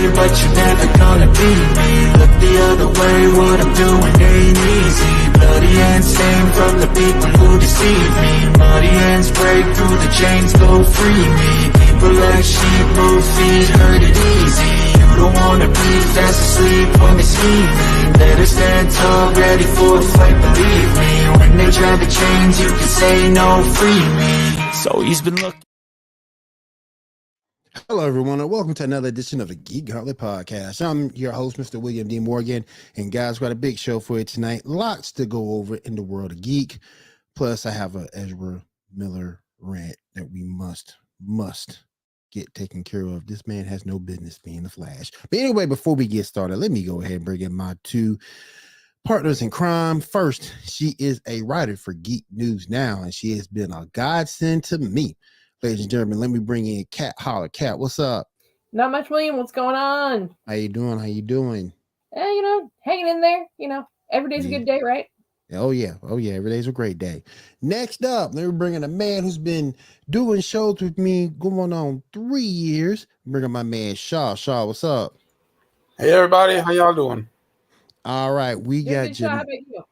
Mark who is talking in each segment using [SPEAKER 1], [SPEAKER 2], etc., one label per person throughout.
[SPEAKER 1] but you're never gonna be me. Look the other way, what I'm doing ain't easy. Bloody hands stained from the people who deceive me. Muddy hands break through the chains, go free me. People like sheep move feet, hurt it easy. You don't wanna be fast asleep when they see me. Better stand tall, ready for a fight, believe me. When they try to change, you can say no, free me. So he's been looking.
[SPEAKER 2] Hello, everyone, and welcome to another edition of the Geek, Gauntlet podcast. I'm your host, Mr. William D. Morgan, and guys, got a big show for you tonight. Lots to go over in the world of geek. Plus, I have a Ezra Miller rant that we must get taken care of. This man has no business being the Flash. But anyway, before we get started, let me go ahead and bring in my two partners in crime. First, she is a writer for Geek News Now, and she has been a godsend to me. Ladies and gentlemen, let me bring in Kat Holler. Kat, what's up?
[SPEAKER 3] Not much, William. What's going on?
[SPEAKER 2] How you doing?
[SPEAKER 3] Hanging in there. Every day's a good day, right?
[SPEAKER 2] Oh yeah. Every day's a great day. Next up, let me bring in a man who's been doing shows with me going on 3 years. Bring in my man Shaw. Shaw, what's up?
[SPEAKER 4] Hey everybody, how y'all doing?
[SPEAKER 2] All right, we got
[SPEAKER 3] Shaw, how about you?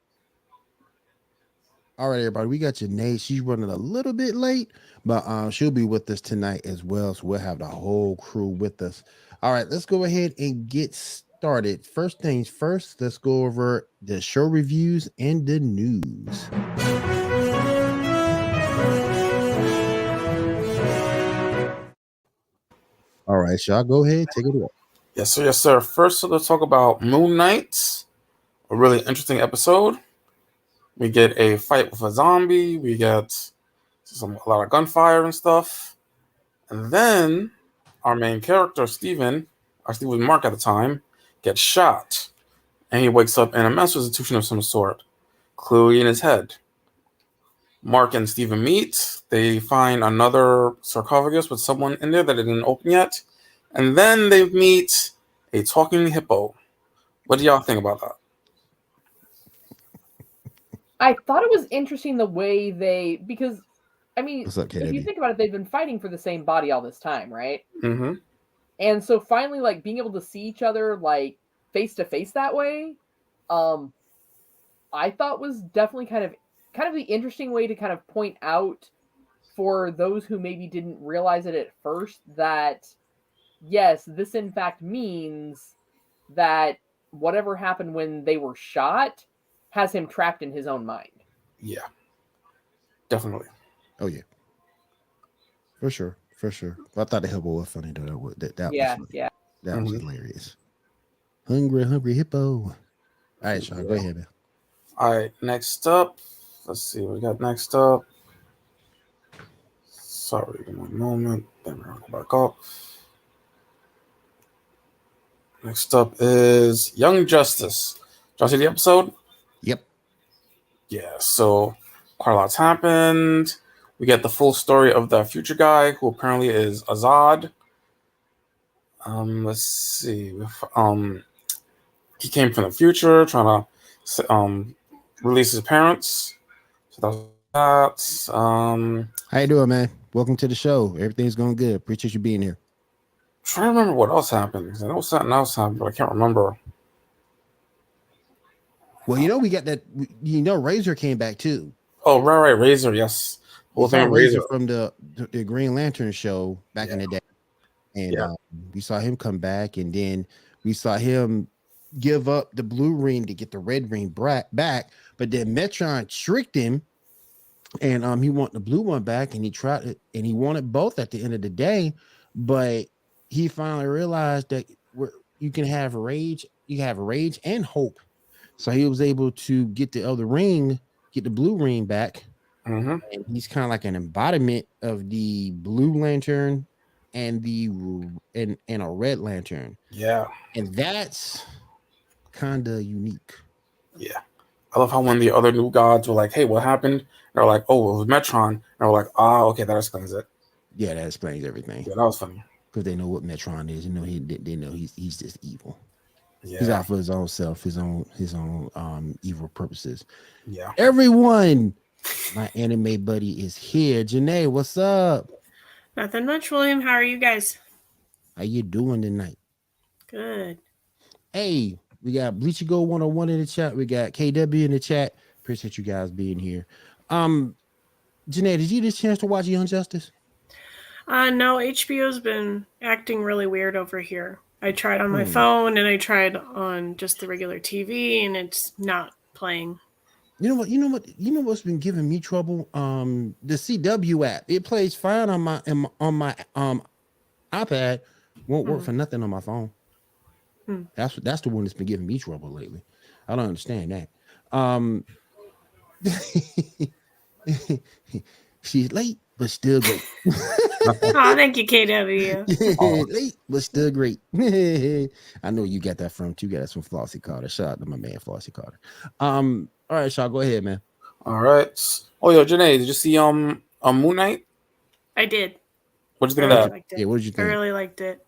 [SPEAKER 2] All right, everybody, we got Janae. She's running a little bit late, but she'll be with us tonight as well. So we'll have the whole crew with us. All right, let's go ahead and get started. First things first, let's go over the show reviews and the news. All right, Shaw, go ahead, take it away.
[SPEAKER 4] Yes, sir. First, let's talk about Moon Knight. A really interesting episode. We get a fight with a zombie. We get a lot of gunfire and stuff. And then our main character, Stephen Mark at the time, gets shot. And he wakes up in a mental institution of some sort, clearly in his head. Mark and Stephen meet. They find another sarcophagus with someone in there that they didn't open yet. And then they meet a talking hippo. What do y'all think about that?
[SPEAKER 3] I thought it was interesting the way because
[SPEAKER 2] What's up,
[SPEAKER 3] if you think about it, they've been fighting for the same body all this time, right?
[SPEAKER 4] Mm-hmm.
[SPEAKER 3] And so finally, being able to see each other, face to face that way, I thought was definitely kind of the interesting way to kind of point out for those who maybe didn't realize it at first that, yes, this in fact means that whatever happened when they were shot has him trapped in his own mind.
[SPEAKER 4] Yeah, definitely.
[SPEAKER 2] Oh yeah, for sure. I thought the hippo was funny though. That was funny. That was hilarious. Hungry hippo. All right, Sean, go ahead, man.
[SPEAKER 4] All right, next up. Let's see what we got next up. Sorry, give me a moment. Then we're gonna go back up. Next up is Young Justice. Did y'all see the episode?
[SPEAKER 2] Yep.
[SPEAKER 4] Yeah, so quite a lot's happened. We get the full story of the future guy who apparently is Azad. Let's see. He came from the future trying to release his parents. So that was that.
[SPEAKER 2] How you doing, man? Welcome to the show. Everything's going good. Appreciate you being here.
[SPEAKER 4] Trying to remember what else happened. I know something else happened, but I can't remember.
[SPEAKER 2] Well, we got that. Razor came back too.
[SPEAKER 4] Oh, right, Razor, yes.
[SPEAKER 2] Whole thing Razor from the Green Lantern show back in the day, and we saw him come back, and then we saw him give up the blue ring to get the red ring back. But then Metron tricked him, and he wanted the blue one back, and he tried it, and he wanted both at the end of the day, but he finally realized that you can have rage and hope. So he was able to get the other ring, get the blue ring back.
[SPEAKER 4] Mm-hmm.
[SPEAKER 2] And he's kind of like an embodiment of the Blue Lantern and a Red Lantern.
[SPEAKER 4] Yeah.
[SPEAKER 2] And that's kind of unique.
[SPEAKER 4] Yeah. I love how when the other new gods were like, hey, what happened? They're like, oh, it was Metron. And they're like, okay, that explains it.
[SPEAKER 2] Yeah, that explains everything.
[SPEAKER 4] Yeah, that was funny.
[SPEAKER 2] Because they know what Metron is. They know he's just evil.
[SPEAKER 4] Yeah.
[SPEAKER 2] He's out for his own self, his own evil purposes.
[SPEAKER 4] Yeah.
[SPEAKER 2] Everyone, my anime buddy is here. Janae, what's up?
[SPEAKER 5] Nothing much, William. How are you guys?
[SPEAKER 2] How you doing tonight?
[SPEAKER 5] Good.
[SPEAKER 2] Hey, we got Bleachy Go 101 in the chat. We got KW in the chat. Appreciate you guys being here. Janae, did you get a chance to watch Young Justice?
[SPEAKER 5] No, HBO's been acting really weird over here. I tried on my phone and I tried on just the regular TV, and it's not playing.
[SPEAKER 2] You know what's been giving me trouble? The CW app. It plays fine on my iPad. Won't work for nothing on my phone. That's the one that's been giving me trouble lately. I don't understand that. She's late but still great.
[SPEAKER 5] Oh, thank you, KW.
[SPEAKER 2] Late but still great. I know you got that from too. You got that from Flossie Carter. Shout out to my man Flossie Carter. All right, Shaw, go ahead, man.
[SPEAKER 4] All right. Oh, yo, Janae, did you see Moon Knight?
[SPEAKER 5] I did.
[SPEAKER 4] What did you think of that?
[SPEAKER 5] Liked it.
[SPEAKER 2] Yeah, what did you think?
[SPEAKER 5] I really liked it.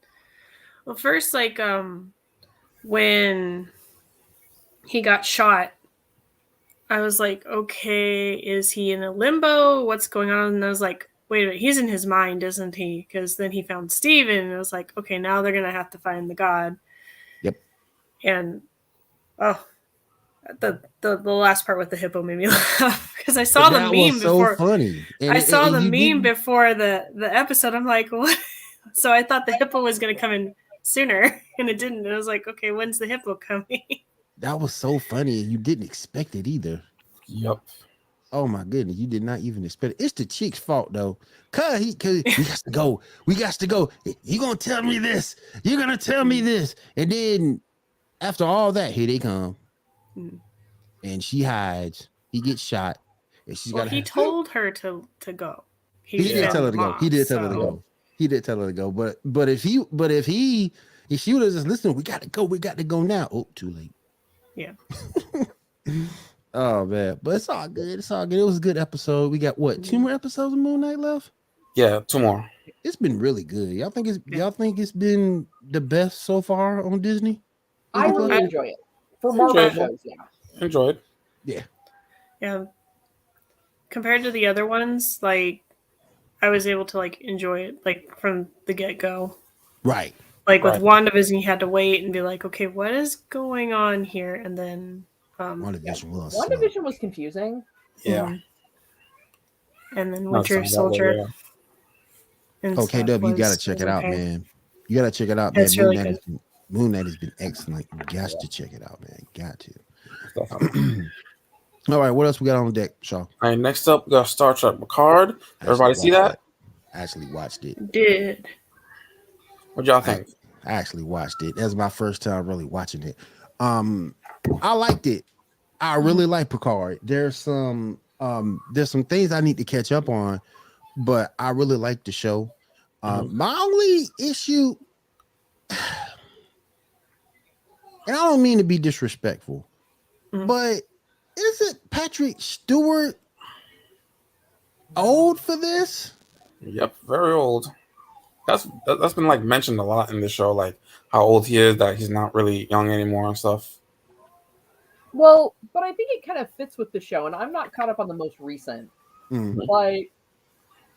[SPEAKER 5] Well, first, like when he got shot, I was like, okay, is he in a limbo? What's going on? And I was like, wait a minute, he's in his mind, isn't he? Because then he found Steven, and I was like, okay, now they're gonna have to find the god.
[SPEAKER 2] Yep.
[SPEAKER 5] And the last part with the hippo made me laugh because I saw the meme before.
[SPEAKER 2] So funny.
[SPEAKER 5] I saw the meme before the episode. I'm like, what? So I thought the hippo was gonna come in sooner, and it didn't. And I was like, okay, when's the hippo coming?
[SPEAKER 2] That was so funny. You didn't expect it either.
[SPEAKER 4] Yep.
[SPEAKER 2] Oh my goodness, you did not even expect it. It's the chick's fault though. Cause we got to go. We got to go. You gonna tell me this? You're gonna tell me this. And then after all that, here they come. And she hides. He gets shot. And she's got.
[SPEAKER 5] He told her to go.
[SPEAKER 2] He did tell her to go. He did tell her to go. He did tell her to go. But if she would have just listened, we got to go. We got to go now. Oh, too late.
[SPEAKER 5] Yeah.
[SPEAKER 2] Oh man, but it's all good. It's all good. It was a good episode. We got what, 2 more episodes of Moon Knight left?
[SPEAKER 4] Yeah, 2 more.
[SPEAKER 2] It's been really good. Y'all think it's been the best so far on Disney?
[SPEAKER 3] I really enjoy it. For Marvel shows, yeah.
[SPEAKER 4] Enjoyed.
[SPEAKER 2] Yeah.
[SPEAKER 5] Yeah. Compared to the other ones, like I was able to like enjoy it like from the get-go.
[SPEAKER 2] Right.
[SPEAKER 5] Like with WandaVision, you had to wait and be like, okay, what is going on here? And then
[SPEAKER 3] WandaVision was confusing.
[SPEAKER 4] Yeah.
[SPEAKER 5] And then Winter Soldier.
[SPEAKER 2] Okay, W, you gotta check it out, man. You gotta check it out, man. Moon Knight has been excellent. You got to check it out, man. Got to. All right, what else we got on deck, Shaw?
[SPEAKER 4] All right, next up we got Star Trek Picard. Everybody see that?
[SPEAKER 2] I actually watched it.
[SPEAKER 5] Did.
[SPEAKER 4] What y'all think?
[SPEAKER 2] I actually watched it. That was my first time really watching it. I liked it. I really like Picard. There's some things I need to catch up on, but I really like the show. My only issue, and I don't mean to be disrespectful, but isn't Patrick Stewart old for this?
[SPEAKER 4] Yep, very old. That's been like mentioned a lot in the show, like how old he is, that he's not really young anymore and stuff.
[SPEAKER 3] Well, but I think it kind of fits with the show, and I'm not caught up on the most recent. Like,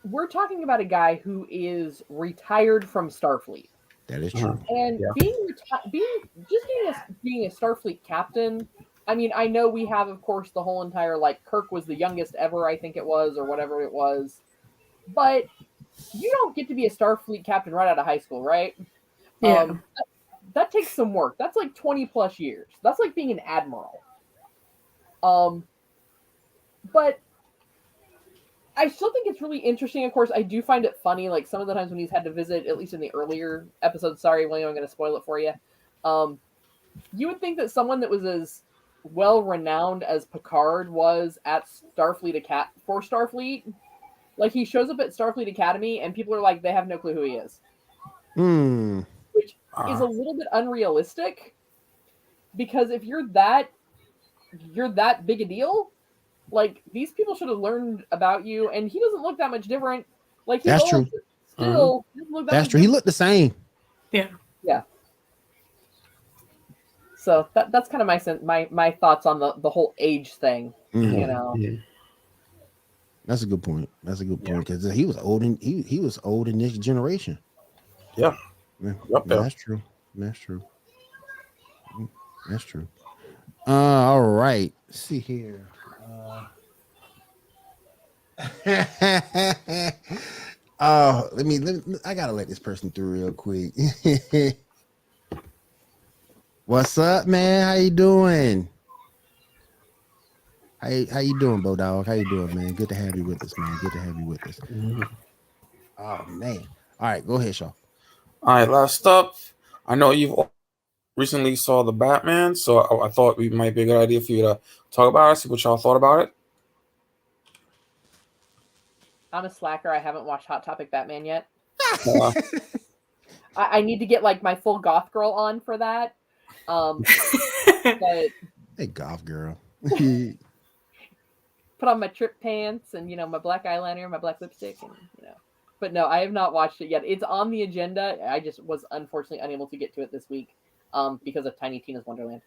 [SPEAKER 3] we're talking about a guy who is retired from Starfleet.
[SPEAKER 2] That is true.
[SPEAKER 3] And being a Starfleet captain, I mean, I know we have, of course, the whole entire, like, Kirk was the youngest ever, I think it was, or whatever it was. But you don't get to be a Starfleet captain right out of high school, right?
[SPEAKER 5] Yeah.
[SPEAKER 3] That takes some work. That's like 20 plus years. That's like being an admiral. But I still think it's really interesting. Of course, I do find it funny, like some of the times when he's had to visit, at least in the earlier episodes. Sorry, William, I'm going to spoil it for you. You would think that someone that was as well renowned as Picard was at Starfleet, like he shows up at Starfleet Academy and people are like, they have no clue who he is. Which is a little bit unrealistic, because if you're that big a deal, like these people should have learned about you, and he doesn't look that much different. Like
[SPEAKER 2] that's true.
[SPEAKER 3] Still,
[SPEAKER 2] that's true. He looked the same.
[SPEAKER 5] Yeah.
[SPEAKER 3] So that's kind of my thoughts on the whole age thing. You know.
[SPEAKER 2] Yeah. That's a good point. Because he was old he was old in this generation.
[SPEAKER 4] Yeah.
[SPEAKER 2] That's true. That's true. All right. Let's see here. Let me. I gotta let this person through real quick. What's up, man? How you doing? How you doing, Bo Dog? How you doing, man? Good to have you with us, man. Good to have you with us. Oh man. All right, go ahead, Shaw.
[SPEAKER 4] All right, last up. I know you've recently saw the Batman, so I thought it might be a good idea for you to talk about it, see what y'all thought about it.
[SPEAKER 3] I'm a slacker. I haven't watched Hot Topic Batman yet.
[SPEAKER 4] Uh,
[SPEAKER 3] I need to get like my full goth girl on for that. But
[SPEAKER 2] Hey, golf girl.
[SPEAKER 3] put on my trip pants and my black eyeliner, my black lipstick, and But no, I have not watched it yet. It's on the agenda. I just was unfortunately unable to get to it this week because of Tiny Tina's Wonderland.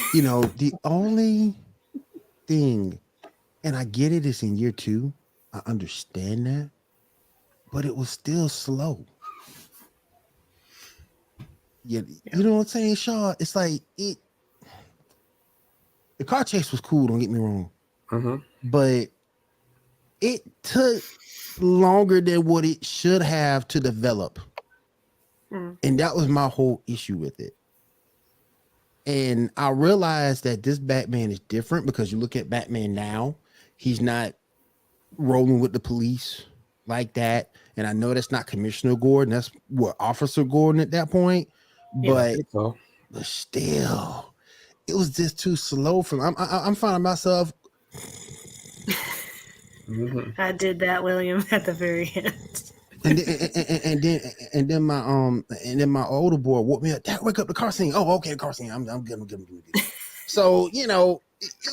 [SPEAKER 2] The only thing, and I get it, it's in year 2. I understand that, but it was still slow. Yeah, you know what I'm saying, Shaw? It's like the car chase was cool. Don't get me wrong, but it took longer than what it should have to develop, and that was my whole issue with it. And I realized that this Batman is different because you look at Batman now, he's not rolling with the police like that. And I know that's not Commissioner Gordon, that's what Officer Gordon at that point. But still, it was just too slow for me. I'm finding myself.
[SPEAKER 5] I did that, William, at the very end.
[SPEAKER 2] and then my older boy woke me up. Dad, wake up, the car scene. Oh, okay, the car scene. I'm good. So it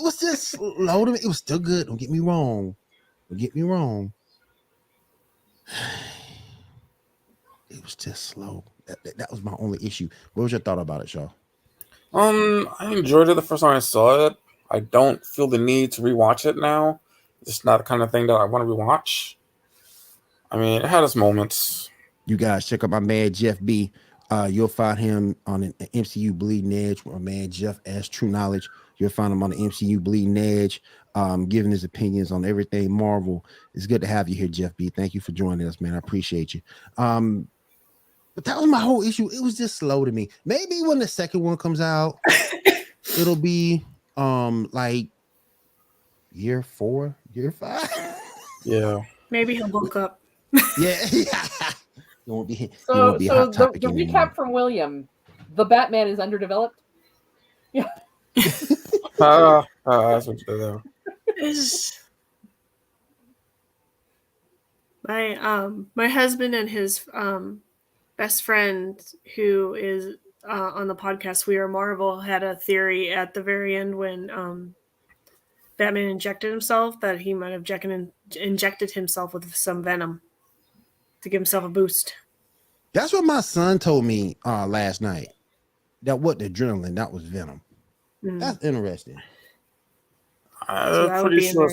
[SPEAKER 2] was just slow to me. It was still good. Don't get me wrong. It was just slow. That was my only issue. What was your thought about it, Shaw?
[SPEAKER 4] I enjoyed it the first time I saw it. I don't feel the need to rewatch it now. It's not the kind of thing that I want to rewatch. I mean, it had its moments.
[SPEAKER 2] You guys check out my man Jeff B. You'll find him on an MCU Bleeding Edge. My man Jeff S. True Knowledge. You'll find him on the MCU Bleeding Edge, giving his opinions on everything Marvel. It's good to have you here, Jeff B. Thank you for joining us, man. I appreciate you. But that was my whole issue. It was just slow to me. Maybe when the second one comes out, it'll be like year 4, year 5.
[SPEAKER 4] Yeah.
[SPEAKER 5] Maybe he'll bulk up.
[SPEAKER 2] Yeah. It won't be
[SPEAKER 3] So
[SPEAKER 2] a hot topic
[SPEAKER 3] the
[SPEAKER 2] anymore.
[SPEAKER 3] recap from William, the Batman is underdeveloped. Yeah.
[SPEAKER 4] That's what you're there.
[SPEAKER 5] My husband and his best friend, who is on the podcast We Are Marvel, had a theory at the very end when Batman injected himself that he might have injected himself with some venom to give himself a boost.
[SPEAKER 2] That's what my son told me last night. That wasn't adrenaline, that was venom. That's interesting.
[SPEAKER 4] I'm pretty sure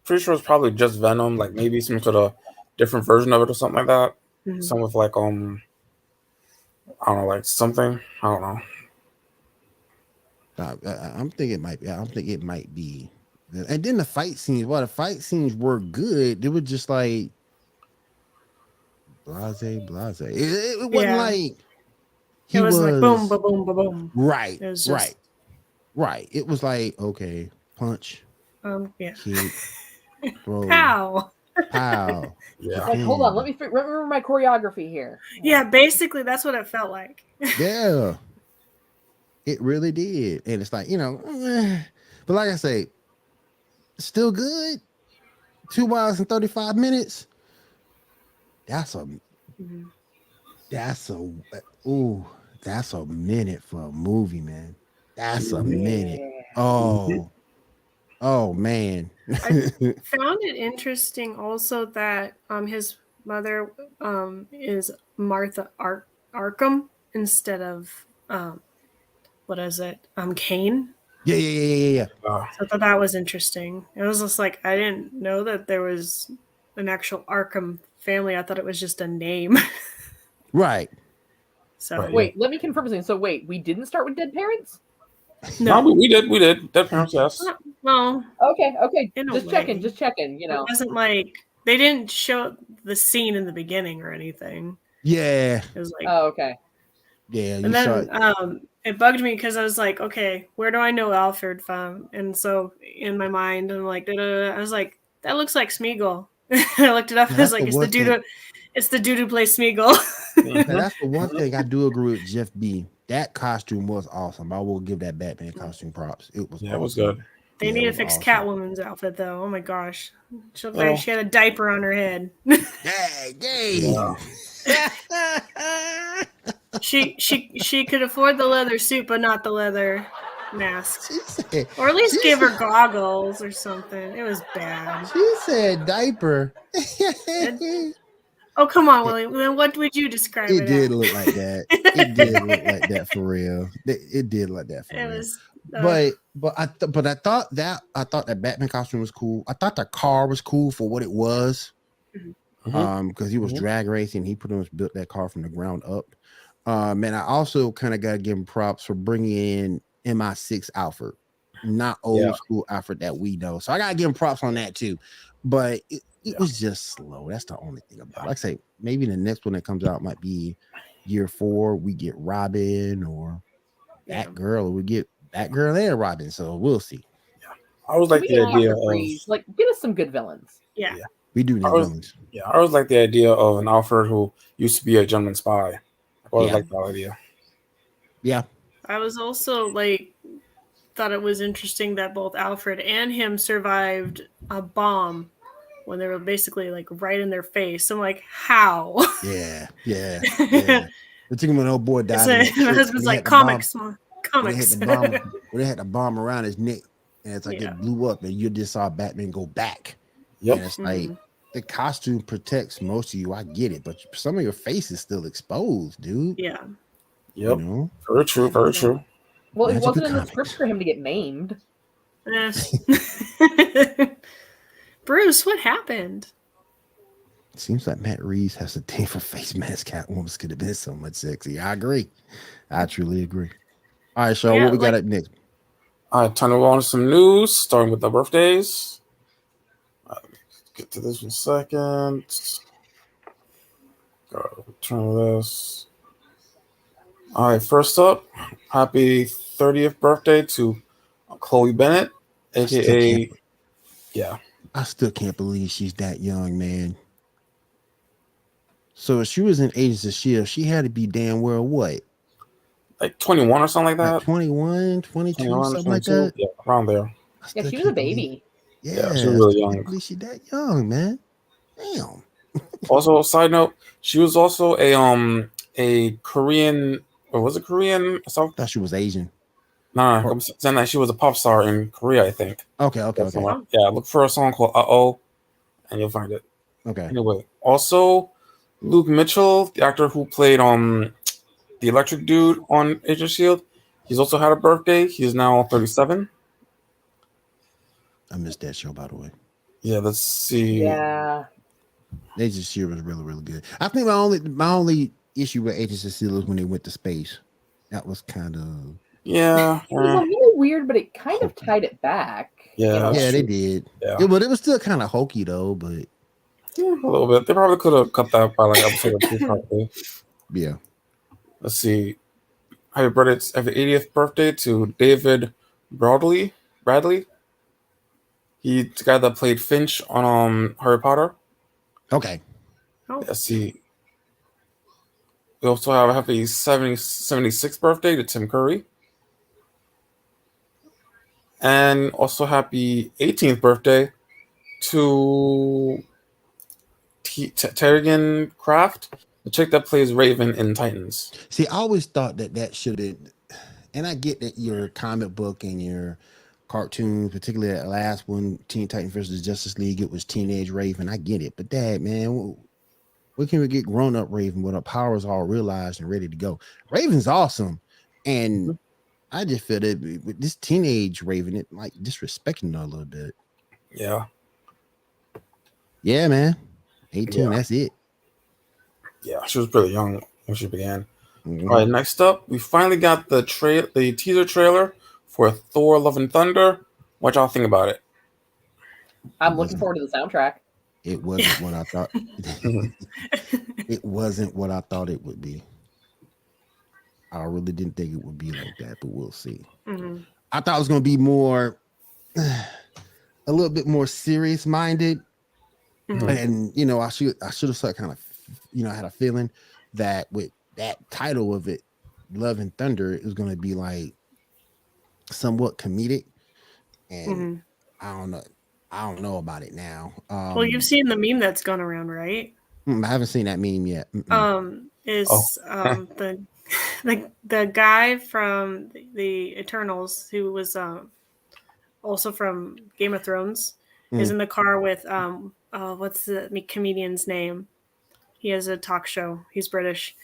[SPEAKER 4] it's probably just venom, like maybe some sort of different version of it or something like that. Some with like I don't know, like something. I don't know.
[SPEAKER 2] I'm thinking it might be. I don't think it might be. And then the fight scenes. Well, the fight scenes were good. They were just like blase. It wasn't like
[SPEAKER 5] it was like boom, boom, boom, boom, boom.
[SPEAKER 2] Right, right. It was like okay, punch.
[SPEAKER 5] Yeah.
[SPEAKER 2] Kick, throw.
[SPEAKER 5] Pow.
[SPEAKER 4] Yeah.
[SPEAKER 3] Like, hold on, let me remember my choreography here.
[SPEAKER 5] Yeah, basically that's what it felt like.
[SPEAKER 2] Yeah, it really did, and it's like but like I say, still good. 2 hours and 35 minutes. That's a minute for a movie, man. That's a minute. Oh man.
[SPEAKER 5] I found it interesting also that his mother is Martha Arkham instead of what is it? Kane.
[SPEAKER 2] Yeah.
[SPEAKER 5] So I thought that was interesting. It was just like I didn't know that there was an actual Arkham family. I thought it was just a name.
[SPEAKER 2] Right.
[SPEAKER 5] So
[SPEAKER 3] wait, let me confirm something. So wait, we didn't start with dead parents?
[SPEAKER 4] No, we did. Dead parents, yes.
[SPEAKER 5] Well,
[SPEAKER 3] Okay.
[SPEAKER 5] In a
[SPEAKER 3] Just
[SPEAKER 5] way.
[SPEAKER 3] checking. You know,
[SPEAKER 5] it wasn't like they didn't show the scene in the beginning or anything.
[SPEAKER 2] Yeah,
[SPEAKER 5] It was like,
[SPEAKER 3] oh, okay.
[SPEAKER 2] yeah. You
[SPEAKER 5] and
[SPEAKER 2] saw
[SPEAKER 5] then
[SPEAKER 2] it.
[SPEAKER 5] it bugged me because I was like, okay, where do I know Alfred from? And so in my mind, I'm like, I was like, that looks like Smeagol. I looked it up.
[SPEAKER 2] Yeah,
[SPEAKER 5] I was
[SPEAKER 2] that's
[SPEAKER 5] like,
[SPEAKER 2] the one thing.
[SPEAKER 5] it's the dude who plays Smeagol.
[SPEAKER 2] Yeah, that's the one thing I do agree with Jeff B. That costume was awesome. I will give that Batman costume props. It was
[SPEAKER 4] Yeah,
[SPEAKER 2] awesome.
[SPEAKER 4] it was good.
[SPEAKER 5] They
[SPEAKER 2] Yeah,
[SPEAKER 5] need
[SPEAKER 2] it
[SPEAKER 5] to
[SPEAKER 2] was
[SPEAKER 5] fix
[SPEAKER 2] awesome.
[SPEAKER 5] Catwoman's outfit though. Oh my gosh, she looked
[SPEAKER 4] Well.
[SPEAKER 5] like she had a diaper on her head.
[SPEAKER 2] Dang.
[SPEAKER 5] She could afford the leather suit, but not the leather mask,
[SPEAKER 2] She said,
[SPEAKER 5] or at least
[SPEAKER 2] she
[SPEAKER 5] give her
[SPEAKER 2] said-
[SPEAKER 5] goggles or something. It was bad.
[SPEAKER 2] She said diaper.
[SPEAKER 5] Oh come on, Willie. Then what would you describe it?
[SPEAKER 2] It did
[SPEAKER 5] as?
[SPEAKER 2] look like that. It did look like that for real. It did like that for
[SPEAKER 5] It
[SPEAKER 2] real.
[SPEAKER 5] was.
[SPEAKER 2] But I thought that Batman costume was cool. I thought the car was cool for what it was. Because he was drag racing, he pretty much built that car from the ground up. And I also kind of got to give him props for bringing in MI6 Alfred, not old school Alfred that we know. So I gotta give him props on that too. But it was just slow. That's the only thing about it. Like I say, maybe the next one that comes out might be year 4. We get Robin or Batgirl, or we get Batgirl and Robin. So we'll see.
[SPEAKER 4] I always like the idea of
[SPEAKER 3] like get us some good villains.
[SPEAKER 5] Yeah.
[SPEAKER 2] We do need villains.
[SPEAKER 4] Yeah, I always like the idea of an Alfred who used to be a German spy. I always like that idea.
[SPEAKER 2] Yeah.
[SPEAKER 5] I was also like thought it was interesting that both Alfred and him survived a bomb when they were basically like right in their face. I'm like, how?
[SPEAKER 2] Yeah. The thing when old boy died.
[SPEAKER 5] My husband's like, comics.
[SPEAKER 2] Comics. When they had the bomb around his neck, and it's like it blew up, and you just saw Batman go back.
[SPEAKER 4] Yep.
[SPEAKER 2] And it's like the costume protects most of you. I get it, but some of your face is still exposed, dude.
[SPEAKER 5] Yeah.
[SPEAKER 4] Yep.
[SPEAKER 2] You know?
[SPEAKER 4] Very true. Very true.
[SPEAKER 3] Well, it
[SPEAKER 2] Magical
[SPEAKER 3] wasn't in the
[SPEAKER 2] comics.
[SPEAKER 3] script for him to get maimed.
[SPEAKER 5] Bruce, what happened?
[SPEAKER 2] Seems like Matt Reeves has a thing for face mask. Catwoman could have been so much sexy. I agree. I truly agree. All right, so what we got up next?
[SPEAKER 4] All right, time to go on to some news, starting with the birthdays. Get to this in a second. Gotta turn this. All right, first up, happy 30th birthday to Chloe Bennett, aka
[SPEAKER 2] I still can't believe she's that young, man. So if she was in Agents of S.H.I.E.L.D., she had to be damn well what?
[SPEAKER 4] Like 21 or something like that?
[SPEAKER 2] Like 21, 22,
[SPEAKER 4] 21,
[SPEAKER 2] something
[SPEAKER 4] 22?
[SPEAKER 2] like that?
[SPEAKER 4] Yeah, around there.
[SPEAKER 3] Yeah, she was a baby.
[SPEAKER 2] Yeah,
[SPEAKER 4] she was really young.
[SPEAKER 2] I can't believe she's that young, man. Damn.
[SPEAKER 4] Also, side note, she was also a Korean, or was it Korean?
[SPEAKER 2] I thought she was Asian.
[SPEAKER 4] Nah, I'm saying that she was a pop star in Korea, I think.
[SPEAKER 2] Okay.
[SPEAKER 4] Yeah, look for a song called Uh-Oh, and you'll find it.
[SPEAKER 2] Okay.
[SPEAKER 4] Anyway, also, Luke Mitchell, the actor who played the electric dude on Agent of S.H.I.E.L.D., he's also had a birthday. He's now 37.
[SPEAKER 2] I missed that show, by the way.
[SPEAKER 4] Yeah, let's see.
[SPEAKER 3] Yeah.
[SPEAKER 2] Agents of S.H.I.E.L.D. was really, really good. I think my only issue with Agents of S.H.I.E.L.D. was when they went to space. That was kind of...
[SPEAKER 4] Yeah.
[SPEAKER 3] It was a little weird, but it kind of tied it back.
[SPEAKER 4] Yeah.
[SPEAKER 2] Yeah, they did.
[SPEAKER 4] Yeah.
[SPEAKER 2] But it was still kind of hokey, though, but...
[SPEAKER 4] Yeah, a little bit. They probably could have cut that by like episode or 2 probably.
[SPEAKER 2] Yeah.
[SPEAKER 4] Let's see. Happy birthday, happy 80th birthday to David Bradley. He's the guy that played Finch on Harry Potter.
[SPEAKER 2] Okay.
[SPEAKER 4] Let's see. We also have a happy 76th birthday to Tim Curry. And also happy 18th birthday to Terrigan Kraft, the chick that plays Raven in Titans.
[SPEAKER 2] See, I always thought that should have... And I get that your comic book and your cartoons, particularly that last one, Teen Titans versus Justice League, it was Teenage Raven. I get it. But Dad, man, we can get grown-up Raven with our powers all realized and ready to go. Raven's awesome. And I just feel that with this teenage Raven, it like disrespecting her a little bit.
[SPEAKER 4] Yeah.
[SPEAKER 2] Yeah, man. 18, that's it.
[SPEAKER 4] Yeah, she was pretty young when she began. All right, next up, we finally got the teaser trailer for Thor: Love and Thunder. What y'all think about it?
[SPEAKER 3] I'm looking forward to the soundtrack.
[SPEAKER 2] It wasn't what I thought. It wasn't what I thought it would be. I really didn't think it would be like that, but we'll see.
[SPEAKER 5] Mhm.
[SPEAKER 2] I thought it was going to be more, a little bit more serious minded,
[SPEAKER 5] Mhm.
[SPEAKER 2] and you know, I should have kind of, you know, I had a feeling that with that title of it, Love and Thunder, it was going to be like somewhat comedic, and
[SPEAKER 5] Mhm.
[SPEAKER 2] I don't know about it now.
[SPEAKER 5] Well, you've seen the meme that's gone around, right?
[SPEAKER 2] I haven't seen that meme yet.
[SPEAKER 5] Is the guy from the Eternals who was also from Game of Thrones is in the car with what's the comedian's name? He has a talk show. He's British.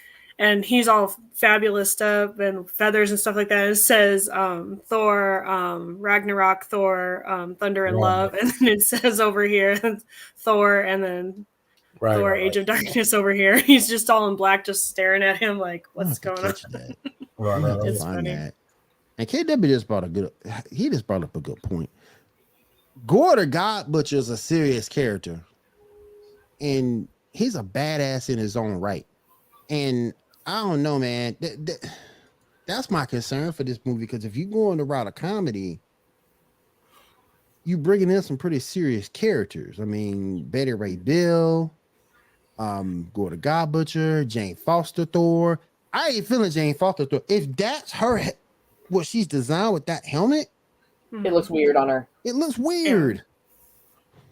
[SPEAKER 5] And he's all fabulous stuff and feathers and stuff like that. It says Thor, Ragnarok, Thor, Thunder and Love. And then it says over here Thor and then Thor, Age of Darkness over here. He's just all in black, just staring at him like, what's going on?
[SPEAKER 2] That.
[SPEAKER 5] It's
[SPEAKER 2] Find
[SPEAKER 5] funny.
[SPEAKER 2] that. And KW just brought up a good point. Gore the God Butcher is a serious character. And he's a badass in his own right. And I don't know, man. That's my concern for this movie, because if you go on the route of comedy, you bringing in some pretty serious characters. I mean, Betty Ray Bill, Gore the God Butcher, Jane Foster Thor. I ain't feeling Jane Foster Thor. If that's her, what she's designed with that helmet,
[SPEAKER 3] It looks weird on her.
[SPEAKER 2] it looks weird.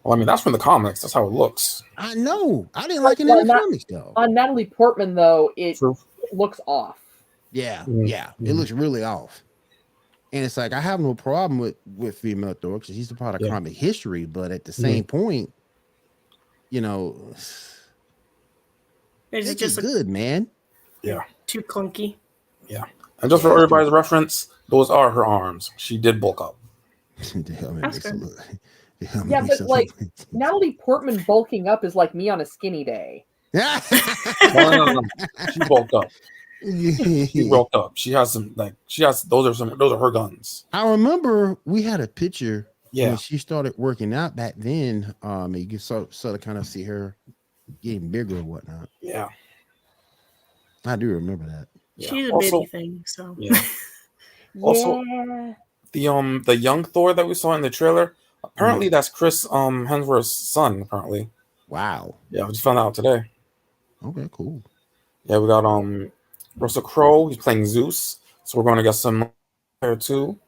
[SPEAKER 4] Well, I mean, that's from the comics. That's how it looks.
[SPEAKER 2] I know. I didn't like it in the comics, though.
[SPEAKER 3] On Natalie Portman, though, it looks off.
[SPEAKER 2] Yeah. It looks really off. And it's like, I have no problem with female Thor because he's a part of comic history, but at the same point, you know,
[SPEAKER 5] It's just
[SPEAKER 2] good, man.
[SPEAKER 4] Yeah.
[SPEAKER 5] Too clunky.
[SPEAKER 4] Yeah. And just for everybody's reference, those are her arms. She did bulk up.
[SPEAKER 5] That's good.
[SPEAKER 3] Yeah, but like Natalie Portman bulking up is like me on a skinny day.
[SPEAKER 4] No. She bulked up. She bulked up. She has some those are her guns.
[SPEAKER 2] I remember we had a picture when
[SPEAKER 4] Yeah.
[SPEAKER 2] she started working out back then. You can sort of kind of see her getting bigger and whatnot.
[SPEAKER 4] Yeah.
[SPEAKER 2] I do remember that.
[SPEAKER 4] Yeah.
[SPEAKER 5] She's a
[SPEAKER 4] Also,
[SPEAKER 5] bitty thing, so
[SPEAKER 4] yeah. Also, the young Thor that we saw in the trailer, apparently that's Chris Hemsworth's son, apparently.
[SPEAKER 2] Wow.
[SPEAKER 4] Yeah, we just found out today.
[SPEAKER 2] Okay, cool.
[SPEAKER 4] Yeah, we got Russell Crowe, he's playing Zeus, so we're going to get some there too.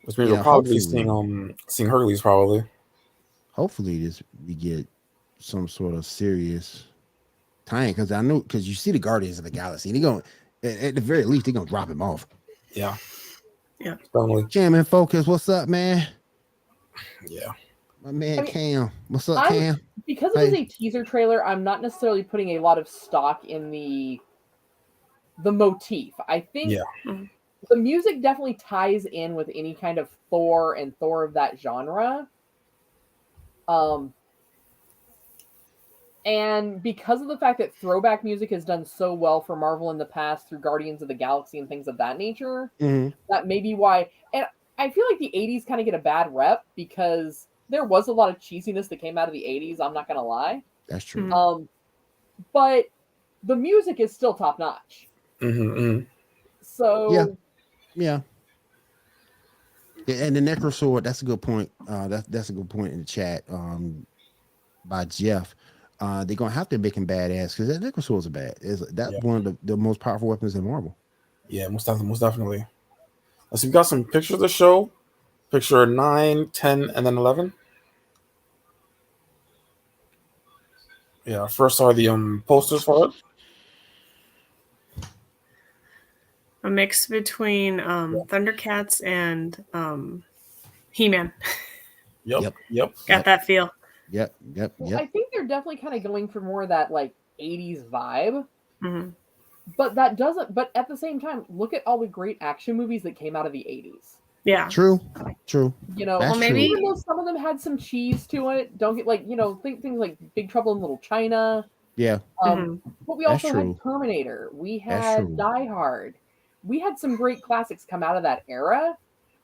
[SPEAKER 4] Which means we'll probably be seeing Hercules probably.
[SPEAKER 2] Hopefully we get some sort of serious time, because I know, because you see the Guardians of the Galaxy, they're going, at the very least, they're gonna drop him off.
[SPEAKER 4] Yeah.
[SPEAKER 5] Yeah.
[SPEAKER 4] Definitely.
[SPEAKER 2] Jam and Focus, what's up, man?
[SPEAKER 4] Yeah.
[SPEAKER 2] My man Cam. What's up, Cam?
[SPEAKER 3] Because it is a teaser trailer, I'm not necessarily putting a lot of stock in the motif. I think the music definitely ties in with any kind of Thor and Thor of that genre. And because of the fact that throwback music has done so well for Marvel in the past through Guardians of the Galaxy and things of that nature, that may be why. And I feel like the 80s kind of get a bad rep because there was a lot of cheesiness that came out of the 80s, I'm not going to lie.
[SPEAKER 2] That's true.
[SPEAKER 3] But the music is still top notch. So...
[SPEAKER 2] Yeah. And the Necrosword, that's a good point. That's a good point in the chat by Jeff. They're gonna have to make him badass because that Necrosword's that's one of the most powerful weapons in Marvel.
[SPEAKER 4] Yeah, most definitely. So we've got some pictures to show. Picture 9, 10, and then 11. Yeah, first are the posters for it.
[SPEAKER 5] a mix between Thundercats and He-Man.
[SPEAKER 4] Yep.
[SPEAKER 5] Got that feel.
[SPEAKER 2] Yep.
[SPEAKER 3] I think they're definitely kind of going for more of that like 80s vibe.
[SPEAKER 5] Mm-hmm.
[SPEAKER 3] But that doesn't. But at the same time, look at all the great action movies that came out of the 80s.
[SPEAKER 5] Yeah.
[SPEAKER 2] True.
[SPEAKER 3] You know,
[SPEAKER 2] That's
[SPEAKER 5] maybe
[SPEAKER 3] even though some of them had some cheese to it, don't get like, you know, things like Big Trouble in Little China.
[SPEAKER 2] Yeah.
[SPEAKER 3] But we also had Terminator. We had Die Hard. we had some great classics come out of that era.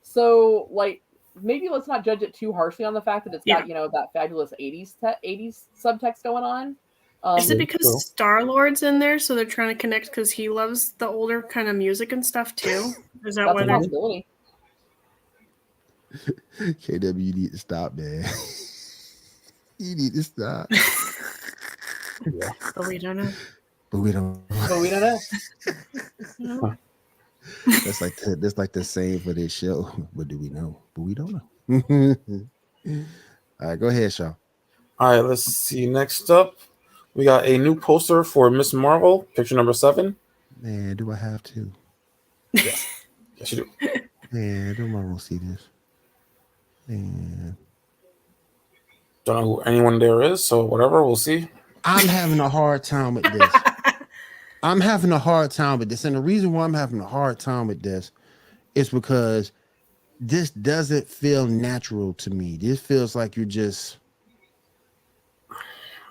[SPEAKER 3] So like maybe let's not judge it too harshly on the fact that it's got that fabulous 80s subtext going on.
[SPEAKER 5] Is it because Star-Lord's in there, so they're trying to connect because he loves the older kind of music and stuff too? Is that
[SPEAKER 3] why? That's a possibility.
[SPEAKER 2] KW, you need to stop, man. You need to stop.
[SPEAKER 5] Yeah. But we don't know.
[SPEAKER 3] But we don't know.
[SPEAKER 2] That's like the same for this show. What do we know? But we don't know. All right, go ahead, Shaw.
[SPEAKER 4] All right, let's see. Next up, we got a new poster for Miss Marvel, picture number 7.
[SPEAKER 2] Man, do I have to?
[SPEAKER 4] Yes, yes you do.
[SPEAKER 2] Man, don't want to see this. Man.
[SPEAKER 4] Don't know who anyone there is, so whatever, we'll see.
[SPEAKER 2] I'm having a hard time with this. And the reason why I'm having a hard time with this is because this doesn't feel natural to me. This feels like it just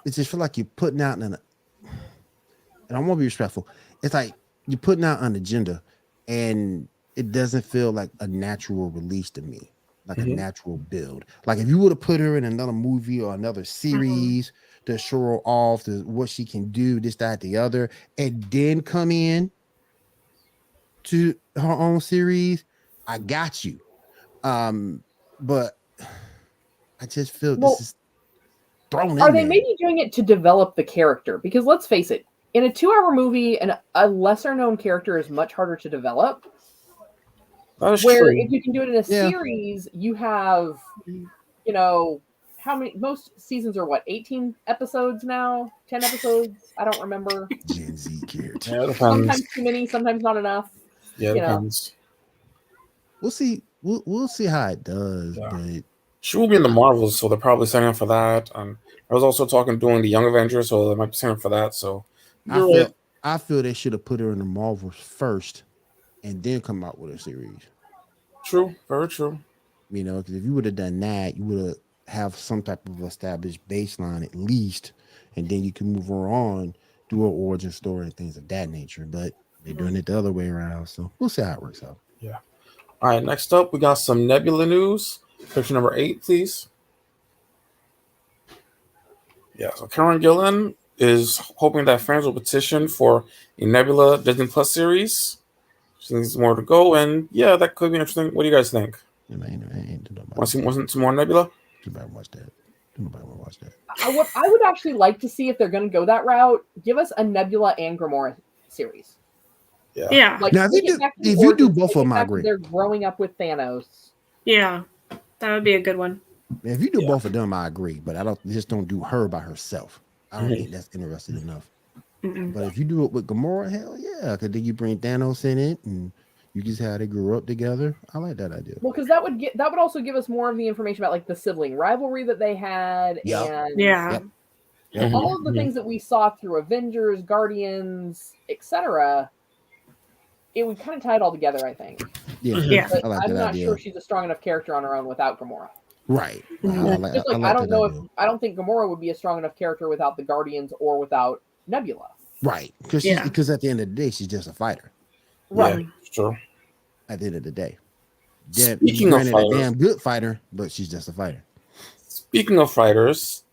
[SPEAKER 2] feels like you're putting out and I won't be respectful. It's like you're putting out an agenda and it doesn't feel like a natural release to me, like a natural build. Like if you would have put her in another movie or another series to show her off what she can do, this, that, the other, and then come in to her own series, I got you. But I just feel this is thrown in.
[SPEAKER 3] Are they maybe doing it to develop the character? Because let's face it, in a 2-hour movie, a lesser known character is much harder to develop.
[SPEAKER 4] That's
[SPEAKER 3] where
[SPEAKER 4] true.
[SPEAKER 3] If you can do it in a series, you have, how many? Most seasons are what? 18 episodes now? 10 episodes? I don't remember.
[SPEAKER 2] Gen Z character.
[SPEAKER 4] Yeah,
[SPEAKER 3] sometimes too many, sometimes not enough.
[SPEAKER 4] Yeah, depends.
[SPEAKER 2] We'll see. We'll see how it does.
[SPEAKER 4] Yeah.
[SPEAKER 2] But
[SPEAKER 4] she will be in the Marvels, so they're probably setting up for that. I was also doing the Young Avengers, so they might be setting up for that. So
[SPEAKER 2] I feel they should have put her in the Marvels first, and then come out with a series.
[SPEAKER 4] True, very true.
[SPEAKER 2] Because if you would have done that, you would have some type of established baseline at least, and then you can move her on, do her origin story and things of that nature. But they're doing it the other way around, so we'll see how it works out.
[SPEAKER 4] Yeah. All right, next up, we got some Nebula news. Picture number 8, please. Yeah, so Karen Gillan is hoping that fans will petition for a Nebula Disney Plus series. She thinks there's more to go, and yeah, that could be interesting. What do you guys think? Want to see some more Nebula?
[SPEAKER 2] Nobody watch that.
[SPEAKER 3] I would actually like to see if they're going to go that route. Give us a Nebula and Gamora series.
[SPEAKER 4] Yeah.
[SPEAKER 3] Like,
[SPEAKER 2] now, if you do both of them, I agree.
[SPEAKER 3] They're growing up with Thanos.
[SPEAKER 5] Yeah, that would be a good one.
[SPEAKER 2] If you do both of them, I agree. But I don't do her by herself. I don't think that's interesting enough. But if you do it with Gamora, hell yeah, because then you bring Thanos in it, and you just how they grew up together. I like that idea.
[SPEAKER 3] Well, because that would also give us more of the information about like the sibling rivalry that they had, and all of the things that we saw through Avengers, Guardians, etc. It would kind of tie it all together, I think.
[SPEAKER 2] Yeah.
[SPEAKER 3] But
[SPEAKER 2] I like
[SPEAKER 3] I'm
[SPEAKER 2] that
[SPEAKER 3] not
[SPEAKER 2] idea.
[SPEAKER 3] sure she's a strong enough character on her own without Gamora.
[SPEAKER 2] Right.
[SPEAKER 3] I don't think Gamora would be a strong enough character without the Guardians or without Nebula.
[SPEAKER 2] Right. Because at the end of the day, she's just a fighter.
[SPEAKER 3] Right.
[SPEAKER 4] Yeah, sure.
[SPEAKER 2] At the end of the day.
[SPEAKER 4] Speaking of fighters,
[SPEAKER 2] a damn good fighter, but she's just a fighter.
[SPEAKER 4] Speaking of fighters,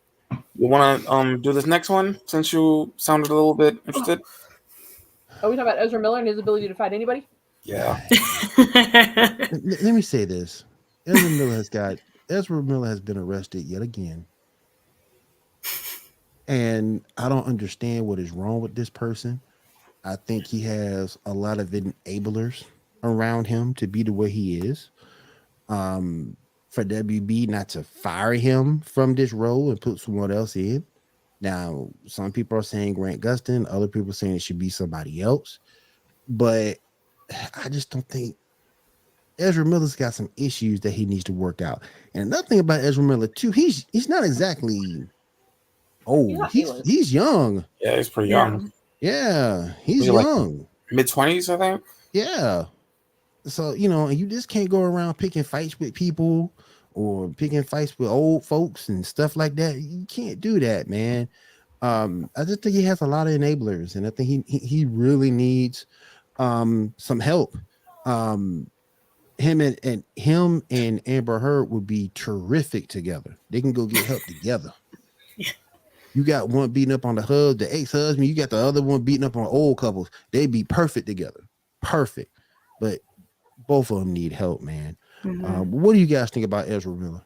[SPEAKER 4] you want to do this next one since you sounded a little bit interested?
[SPEAKER 3] Are we talking about Ezra Miller and his ability to fight anybody?
[SPEAKER 4] Yeah.
[SPEAKER 2] Let me say this. Ezra Miller has been arrested yet again. And I don't understand what is wrong with this person. I think he has a lot of enablers around him to be the way he is. For WB not to fire him from this role and put someone else in. Now, some people are saying Grant Gustin, other people are saying it should be somebody else. But I just don't think Ezra Miller's got some issues that he needs to work out. And another thing about Ezra Miller too, he's not exactly old. He's young.
[SPEAKER 4] Yeah, he's pretty young.
[SPEAKER 2] Yeah, he's young.
[SPEAKER 4] Like mid-20s, I think.
[SPEAKER 2] Yeah. So, you just can't go around picking fights with people or picking fights with old folks and stuff like that. You can't do that, man. I just think he has a lot of enablers, and I think he really needs some help. Him and Amber Heard would be terrific together. They can go get help together.
[SPEAKER 5] Yeah.
[SPEAKER 2] You got one beating up on the ex-husband. You got the other one beating up on old couples. They'd be perfect together. Perfect. But both of them need help, man. What do you guys think about Ezra Miller?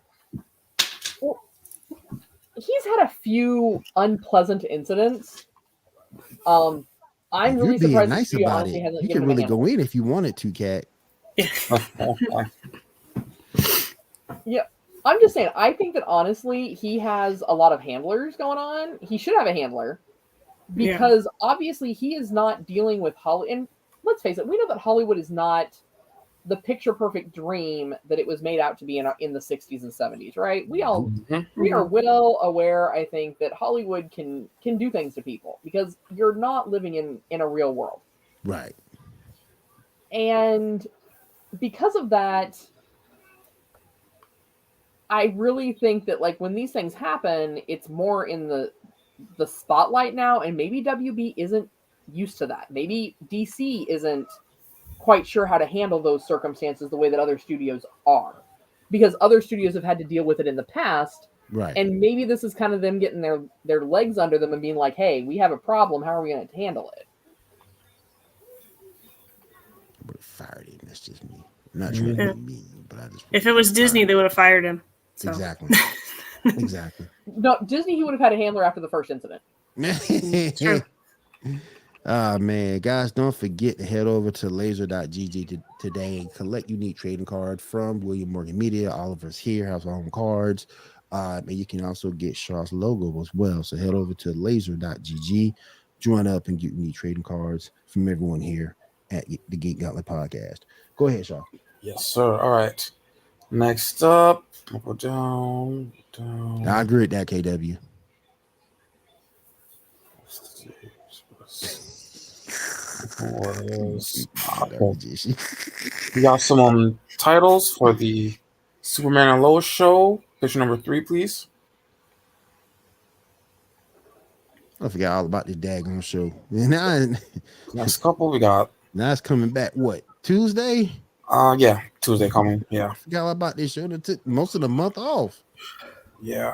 [SPEAKER 3] Well, he's had a few unpleasant incidents. I'm
[SPEAKER 2] If
[SPEAKER 3] really
[SPEAKER 2] you're being
[SPEAKER 3] surprised the
[SPEAKER 2] nice
[SPEAKER 3] studio
[SPEAKER 2] about
[SPEAKER 3] honestly
[SPEAKER 2] it.
[SPEAKER 3] hasn't
[SPEAKER 2] You
[SPEAKER 3] given
[SPEAKER 2] could
[SPEAKER 3] him a
[SPEAKER 2] really go
[SPEAKER 3] handler.
[SPEAKER 2] in if you wanted to, Cat.
[SPEAKER 3] Yeah, I'm just saying. I think that honestly, he has a lot of handlers going on. He should have a handler because obviously he is not dealing with Hollywood. And let's face it, we know that Hollywood is not the picture perfect dream that it was made out to be in the 60s and 70s, right? We are well aware, I think, that Hollywood can do things to people because you're not living in a real world.
[SPEAKER 2] Right.
[SPEAKER 3] And because of that, I really think that like when these things happen, it's more in the spotlight now, and maybe WB isn't used to that. Maybe DC isn't quite sure how to handle those circumstances the way that other studios are, because other studios have had to deal with it in the past.
[SPEAKER 2] Right.
[SPEAKER 3] And maybe this is kind of them getting their legs under them and being like, hey, we have a problem. How are we going to handle it?
[SPEAKER 2] I would have fired him. That's just me. I'm not trying to be mean, but I just.
[SPEAKER 5] If it was Disney, they would have fired him. So.
[SPEAKER 2] Exactly. Exactly.
[SPEAKER 3] No, Disney, he would have had a handler after the first incident.
[SPEAKER 5] True.
[SPEAKER 2] Man, guys, don't forget to head over to laser.gg today and collect unique trading cards from William Morgan Media. All of us here have our own cards. And you can also get Shaw's logo as well. So head over to laser.gg, join up and get unique trading cards from everyone here at the Geek Gauntlet podcast. Go ahead, Shaw.
[SPEAKER 4] Yes, sir. All right. Next up, I'll go down.
[SPEAKER 2] I agree with that, KW.
[SPEAKER 4] We got some titles for the Superman and Lois show. Picture number 3, please.
[SPEAKER 2] I forgot all about this daggone show.
[SPEAKER 4] Next couple we got.
[SPEAKER 2] Now it's coming back. What, Tuesday?
[SPEAKER 4] Yeah, Tuesday coming. Yeah.
[SPEAKER 2] I forgot all about this show that took most of the month off.
[SPEAKER 4] Yeah.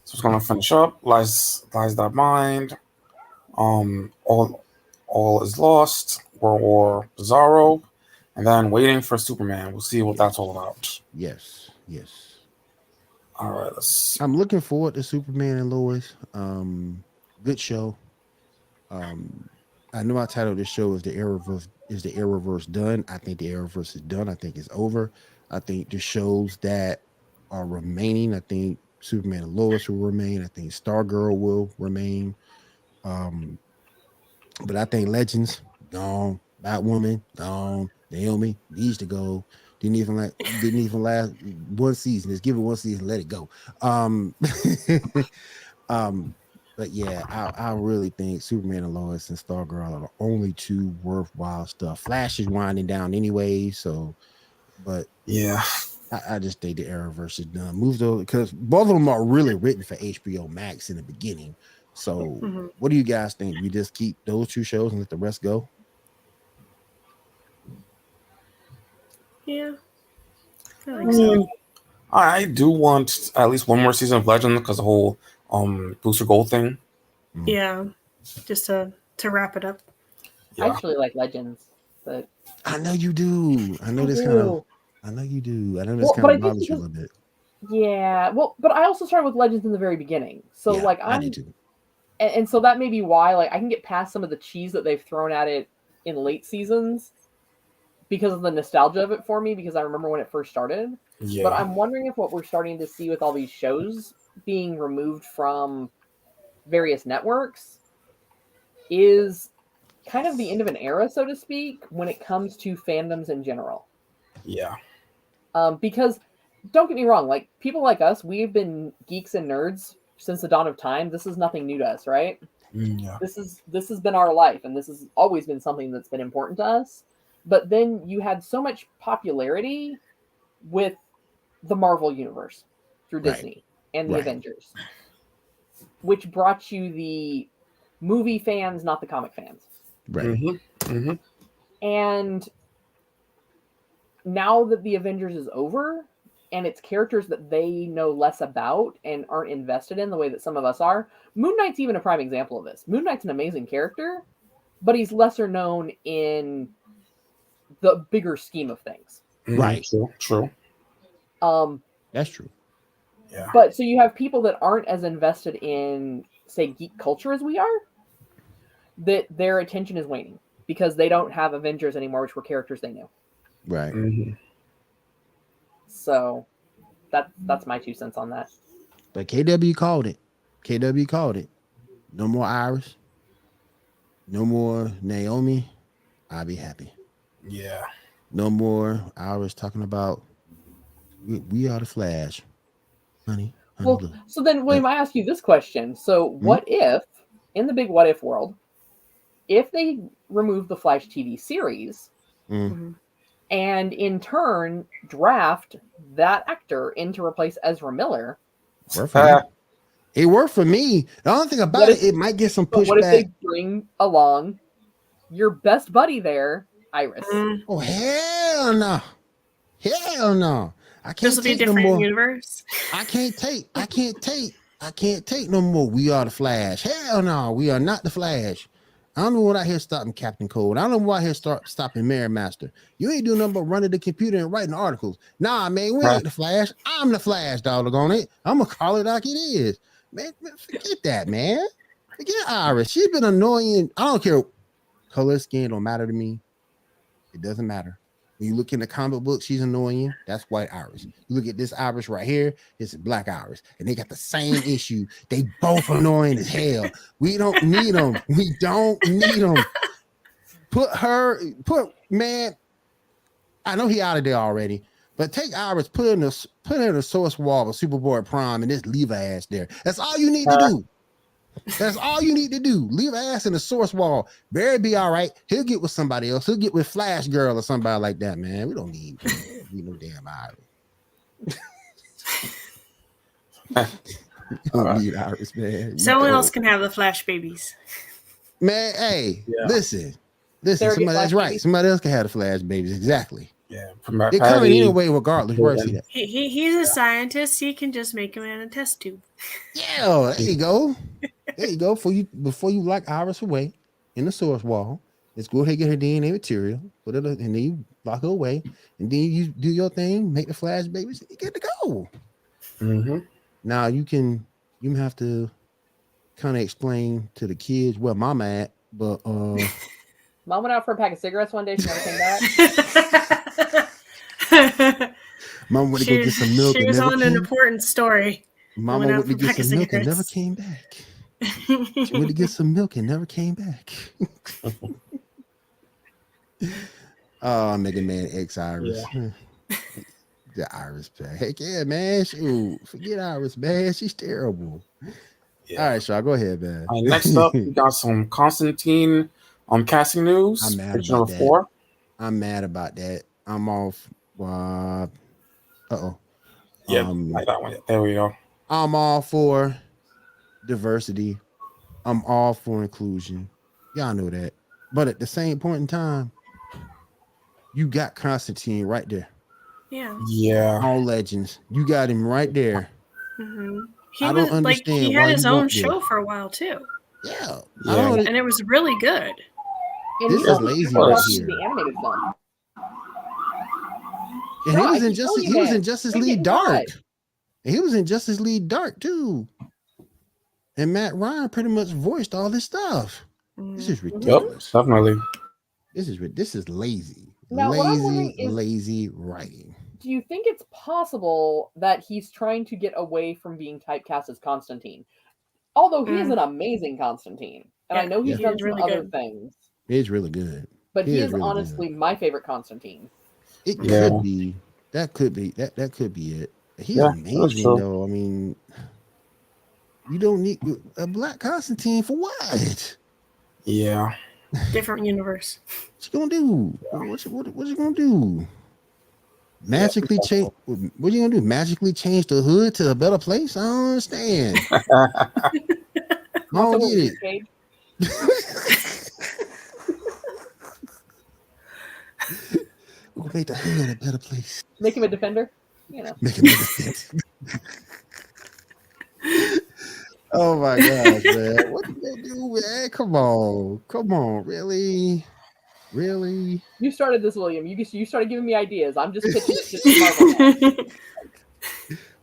[SPEAKER 4] So it's gonna finish up. Lies That Mind. All is Lost. World War Bizarro. And then Waiting for Superman. We'll see what that's all about.
[SPEAKER 2] Yes.
[SPEAKER 4] All right,
[SPEAKER 2] I'm looking forward to Superman and Lois. Good show. I know I titled this show is the Arrowverse. Is the Arrowverse done? I think the Arrowverse is done. I think it's over. I think the shows that are remaining, I think Superman and Lois will remain. I think Stargirl will remain. But I think Legends gone. Batwoman gone. Naomi needs to go. Didn't even last one season. Just give it one season, let it go. But yeah, I really think Superman and Lois and Stargirl are the only two worthwhile stuff. Flash is winding down anyway, so. But
[SPEAKER 4] yeah,
[SPEAKER 2] I just think the Arrowverse is done. Moves over because both of them are really written for HBO Max in the beginning. So, what do you guys think? We just keep those two shows and let the rest go?
[SPEAKER 5] Yeah, I think so.
[SPEAKER 4] I do want at least one more season of Legend because the whole Booster Gold thing.
[SPEAKER 5] Yeah, just to wrap it up.
[SPEAKER 3] Yeah. I actually like Legends, but
[SPEAKER 2] I know you do. I know this kind of. I know you do. I know this kind of bothers you a little bit.
[SPEAKER 3] Yeah, well, but I also started with Legends in the very beginning, so
[SPEAKER 2] yeah,
[SPEAKER 3] like
[SPEAKER 2] I did too.
[SPEAKER 3] And so that may be why like I can get past some of the cheese that they've thrown at it in late seasons because of the nostalgia of it for me, because I remember when it first started. Yeah. But I'm wondering if what we're starting to see with all these shows being removed from various networks is kind of the end of an era, so to speak, when it comes to fandoms in general.
[SPEAKER 4] Yeah.
[SPEAKER 3] Because don't get me wrong, like people like us, we've been geeks and nerds since the dawn of time. This is nothing new to us, right?
[SPEAKER 4] Yeah.
[SPEAKER 3] This has been our life, and this has always been something that's been important to us. But then you had so much popularity with the Marvel universe through Disney and the Avengers, which brought you the movie fans, not the comic fans.
[SPEAKER 2] Right.
[SPEAKER 4] Mm-hmm. Mm-hmm.
[SPEAKER 3] And now that the Avengers is over, and it's characters that they know less about and aren't invested in the way that some of us are, Moon Knight's even a prime example of this. Moon Knight's an amazing character, but he's lesser known in the bigger scheme of things.
[SPEAKER 2] Right.
[SPEAKER 4] True.
[SPEAKER 2] That's true.
[SPEAKER 4] Yeah.
[SPEAKER 3] But so you have people that aren't as invested in, say, geek culture as we are, that their attention is waning because they don't have Avengers anymore, which were characters they knew.
[SPEAKER 2] Right.
[SPEAKER 4] Mm-hmm.
[SPEAKER 3] So that's my 2 cents on that.
[SPEAKER 2] But KW called it. KW called it. No more Iris. No more Naomi. I'll be happy.
[SPEAKER 4] Yeah.
[SPEAKER 2] No more Iris talking about we are the Flash. Honey.
[SPEAKER 3] Well,
[SPEAKER 2] look.
[SPEAKER 3] so then, William, I ask you this question. So what if, in the big what if world, if they remove the Flash TV series and in turn draft that actor in to replace Ezra Miller?
[SPEAKER 2] Worked for me. It worked for me. The only thing about it might get some pushback.
[SPEAKER 3] What if they bring along your best buddy there, Iris?
[SPEAKER 2] Oh, hell no. Hell no. I can't
[SPEAKER 5] This will be a
[SPEAKER 2] take no
[SPEAKER 5] different
[SPEAKER 2] more.
[SPEAKER 5] universe.
[SPEAKER 2] I can't take no more. We are the Flash. Hell no. We are not the Flash. I don't know what out here stopping Captain Cold. I don't know what out here stopping Mary Master. You ain't doing nothing but running the computer and writing articles. Nah, man, we ain't the Flash. I'm the Flash, doggone it. I'm gonna call it like it is. Man, forget that, man. Forget Iris. She's been annoying. I don't care. Color skin don't matter to me. It doesn't matter. When you look in the comic book, she's annoying. That's white Iris. You look at this Iris right here, it's black Iris. And they got the same issue. They both annoying as hell. We don't need them. We don't need them. Man, I know he out of there already, but take Iris, put her in the source wall of Superboy Prime and just leave her ass there. That's all you need to do. That's all you need to do. Leave her ass in the source wall. Barry be all right. He'll get with somebody else. He'll get with Flash Girl or somebody like that, man. We don't need no damn Iris. Need Iris, man.
[SPEAKER 5] Someone else can have the Flash babies.
[SPEAKER 2] Man, hey, listen. Somebody that's right. Somebody else can have the Flash babies. Exactly.
[SPEAKER 4] Yeah.
[SPEAKER 2] They're coming anyway, regardless. Where is that?
[SPEAKER 5] He's a scientist. He can just make him in a test tube.
[SPEAKER 2] Yeah, there you go. There you go. Before you lock Iris away in the source wall, let's go ahead and get her DNA material, put it, and then you lock her away, and then you do your thing, make the Flash babies, you get to go.
[SPEAKER 4] Mm-hmm.
[SPEAKER 2] Now you have to kind of explain to the kids where Mama at, but
[SPEAKER 3] Mom went out for a pack of cigarettes one day. She never came back.
[SPEAKER 2] Mama went to go get some milk.
[SPEAKER 5] She was on an important story.
[SPEAKER 2] Mama went to get some milk and never came back. She went to get some milk and never came back. Oh, Mega Man X Iris. Yeah. The Iris pack. Heck yeah, man. Shoot. Forget Iris, man. She's terrible. Yeah. All right, Shaw, go ahead, man.
[SPEAKER 4] Next up, we got some Constantine casting news.
[SPEAKER 2] I'm mad about that. 4. I'm mad about that. I'm off.
[SPEAKER 4] Yeah, like that one. There we go.
[SPEAKER 2] I'm all for diversity. I'm all for inclusion. Y'all know that. But at the same point in time, you got Constantine right there.
[SPEAKER 5] Yeah.
[SPEAKER 2] All legends. You got him right there.
[SPEAKER 5] Mm-hmm.
[SPEAKER 2] I don't understand.
[SPEAKER 5] He had his own show for a while too.
[SPEAKER 2] Yeah.
[SPEAKER 5] And it was really good.
[SPEAKER 3] And
[SPEAKER 2] this is lazy right here.
[SPEAKER 3] The animated film.
[SPEAKER 2] And he was in Justice League Dark. And he was in Justice League Dark too. And Matt Ryan pretty much voiced all this stuff. This is ridiculous.
[SPEAKER 4] Yep, definitely.
[SPEAKER 2] This is lazy.
[SPEAKER 3] Now,
[SPEAKER 2] lazy writing.
[SPEAKER 3] Do you think it's possible that he's trying to get away from being typecast as Constantine? Although he is an amazing Constantine. And I know he's done some
[SPEAKER 5] really
[SPEAKER 3] other
[SPEAKER 5] good.
[SPEAKER 3] things.
[SPEAKER 2] He's really good.
[SPEAKER 3] But he is
[SPEAKER 2] really
[SPEAKER 3] honestly my favorite Constantine.
[SPEAKER 2] It could be. That could be it. He's amazing though. I mean, you don't need a black Constantine for what?
[SPEAKER 4] Yeah.
[SPEAKER 5] Different universe.
[SPEAKER 2] What you gonna do? What you gonna do? Magically change? What you gonna do? Magically change the hood to a better place? I don't understand. I don't get it. make the hood a better place.
[SPEAKER 3] Make him a defender. You know.
[SPEAKER 2] Make him a defense. Oh my gosh, man! What you gonna do, man? Come on, really?
[SPEAKER 3] You started this, William. You started giving me ideas. I'm just pitching it to Marvel.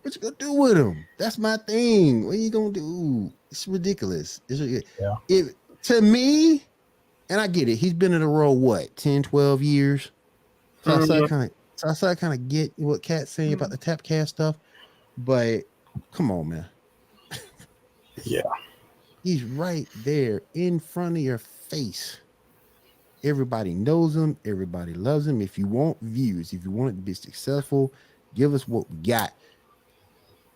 [SPEAKER 2] What you gonna do with him? That's my thing. What you gonna do? It's ridiculous. To me, and I get it. He's been in the role what 10, 12 years. So I started kind of get what Kat's saying about the tap cast stuff. But come on, man.
[SPEAKER 4] Yeah.
[SPEAKER 2] He's right there in front of your face. Everybody knows him. Everybody loves him. If you want views, if you want it to be successful, give us what we got.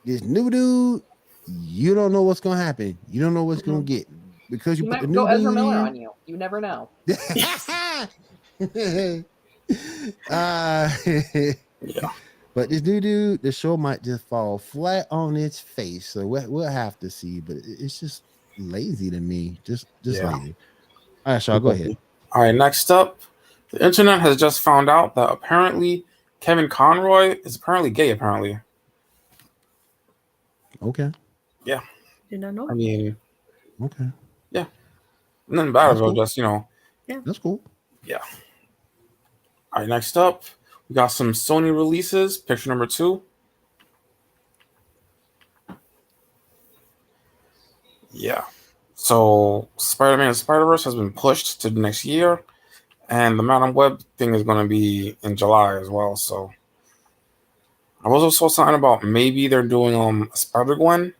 [SPEAKER 2] This new dude, you don't know what's going to happen. You don't know what's going to get. Because you put the new
[SPEAKER 3] go Ezra
[SPEAKER 2] dude
[SPEAKER 3] Miller
[SPEAKER 2] in.
[SPEAKER 3] on you. You never know.
[SPEAKER 4] Yeah.
[SPEAKER 2] But this new dude, the show might just fall flat on its face. So we'll have to see. But it's just lazy to me. Just lazy. All right, Shaw, go ahead.
[SPEAKER 4] All right, next up, the internet has just found out that apparently Kevin Conroy is apparently gay, apparently.
[SPEAKER 2] Okay.
[SPEAKER 4] Yeah.
[SPEAKER 5] Did not know.
[SPEAKER 4] I mean,
[SPEAKER 2] okay.
[SPEAKER 4] Yeah. Nothing bad about just,
[SPEAKER 5] Yeah.
[SPEAKER 2] That's cool.
[SPEAKER 4] Yeah. All right, next up, we got some Sony releases. Picture number 2. Yeah. So Spider-Man Spider-Verse has been pushed to the next year, and the Madam Web thing is going to be in July as well. So I also saw something about maybe they're doing Spider-Gwen.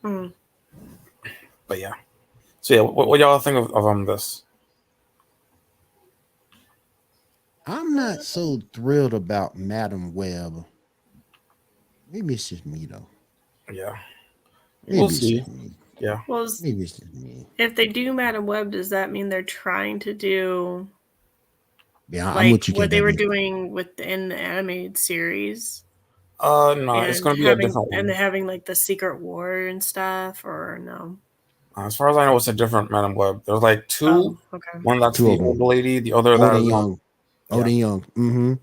[SPEAKER 4] But yeah. So yeah, what y'all think of this?
[SPEAKER 2] I'm not so thrilled about Madam Web. Maybe it's just me though.
[SPEAKER 4] Yeah.
[SPEAKER 2] Maybe
[SPEAKER 4] We'll
[SPEAKER 2] it's
[SPEAKER 4] see.
[SPEAKER 2] just me.
[SPEAKER 4] Yeah.
[SPEAKER 5] Well,
[SPEAKER 2] Maybe it's just me.
[SPEAKER 5] if they do Madam Web, does that mean they're trying to do
[SPEAKER 2] Yeah, I'm
[SPEAKER 5] like
[SPEAKER 2] with you,
[SPEAKER 5] what they were
[SPEAKER 2] KW.
[SPEAKER 5] doing within the animated series?
[SPEAKER 4] No, it's going to be a different one.
[SPEAKER 5] And having like the Secret War and stuff, or no?
[SPEAKER 4] As far as I know, it's a different Madam Web. There's like 2.
[SPEAKER 5] Oh, okay.
[SPEAKER 4] One that's
[SPEAKER 2] Two
[SPEAKER 4] the
[SPEAKER 2] of them.
[SPEAKER 4] old lady, the other
[SPEAKER 2] Old
[SPEAKER 4] that
[SPEAKER 2] and
[SPEAKER 4] is
[SPEAKER 2] young. Old
[SPEAKER 4] yeah.
[SPEAKER 2] and young. Mm-hmm.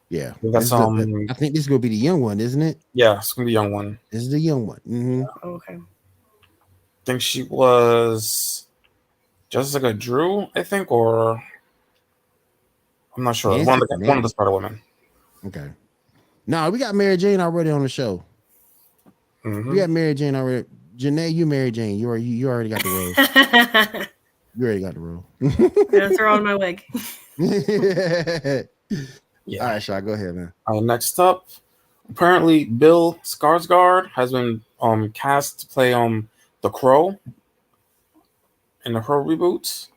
[SPEAKER 2] Yeah.
[SPEAKER 4] That's
[SPEAKER 2] I think this is gonna be the young one, isn't it?
[SPEAKER 4] Yeah, it's gonna be a young one.
[SPEAKER 2] This is the young one. Mm-hmm.
[SPEAKER 5] Oh, okay.
[SPEAKER 4] I think she was Jessica Drew, I think, or I'm not sure. One of the Spider Women.
[SPEAKER 2] Okay. No, we got Mary Jane already on the show.
[SPEAKER 4] Mm-hmm.
[SPEAKER 2] We got Mary Jane already. Janae, you Mary Jane. You already got the rose. You already got the role.
[SPEAKER 5] Yeah, throw on my wig.
[SPEAKER 4] Yeah.
[SPEAKER 2] All right, Shaw, go ahead, man.
[SPEAKER 4] Next up, apparently Bill Skarsgård has been cast to play the Crow in the Crow reboots.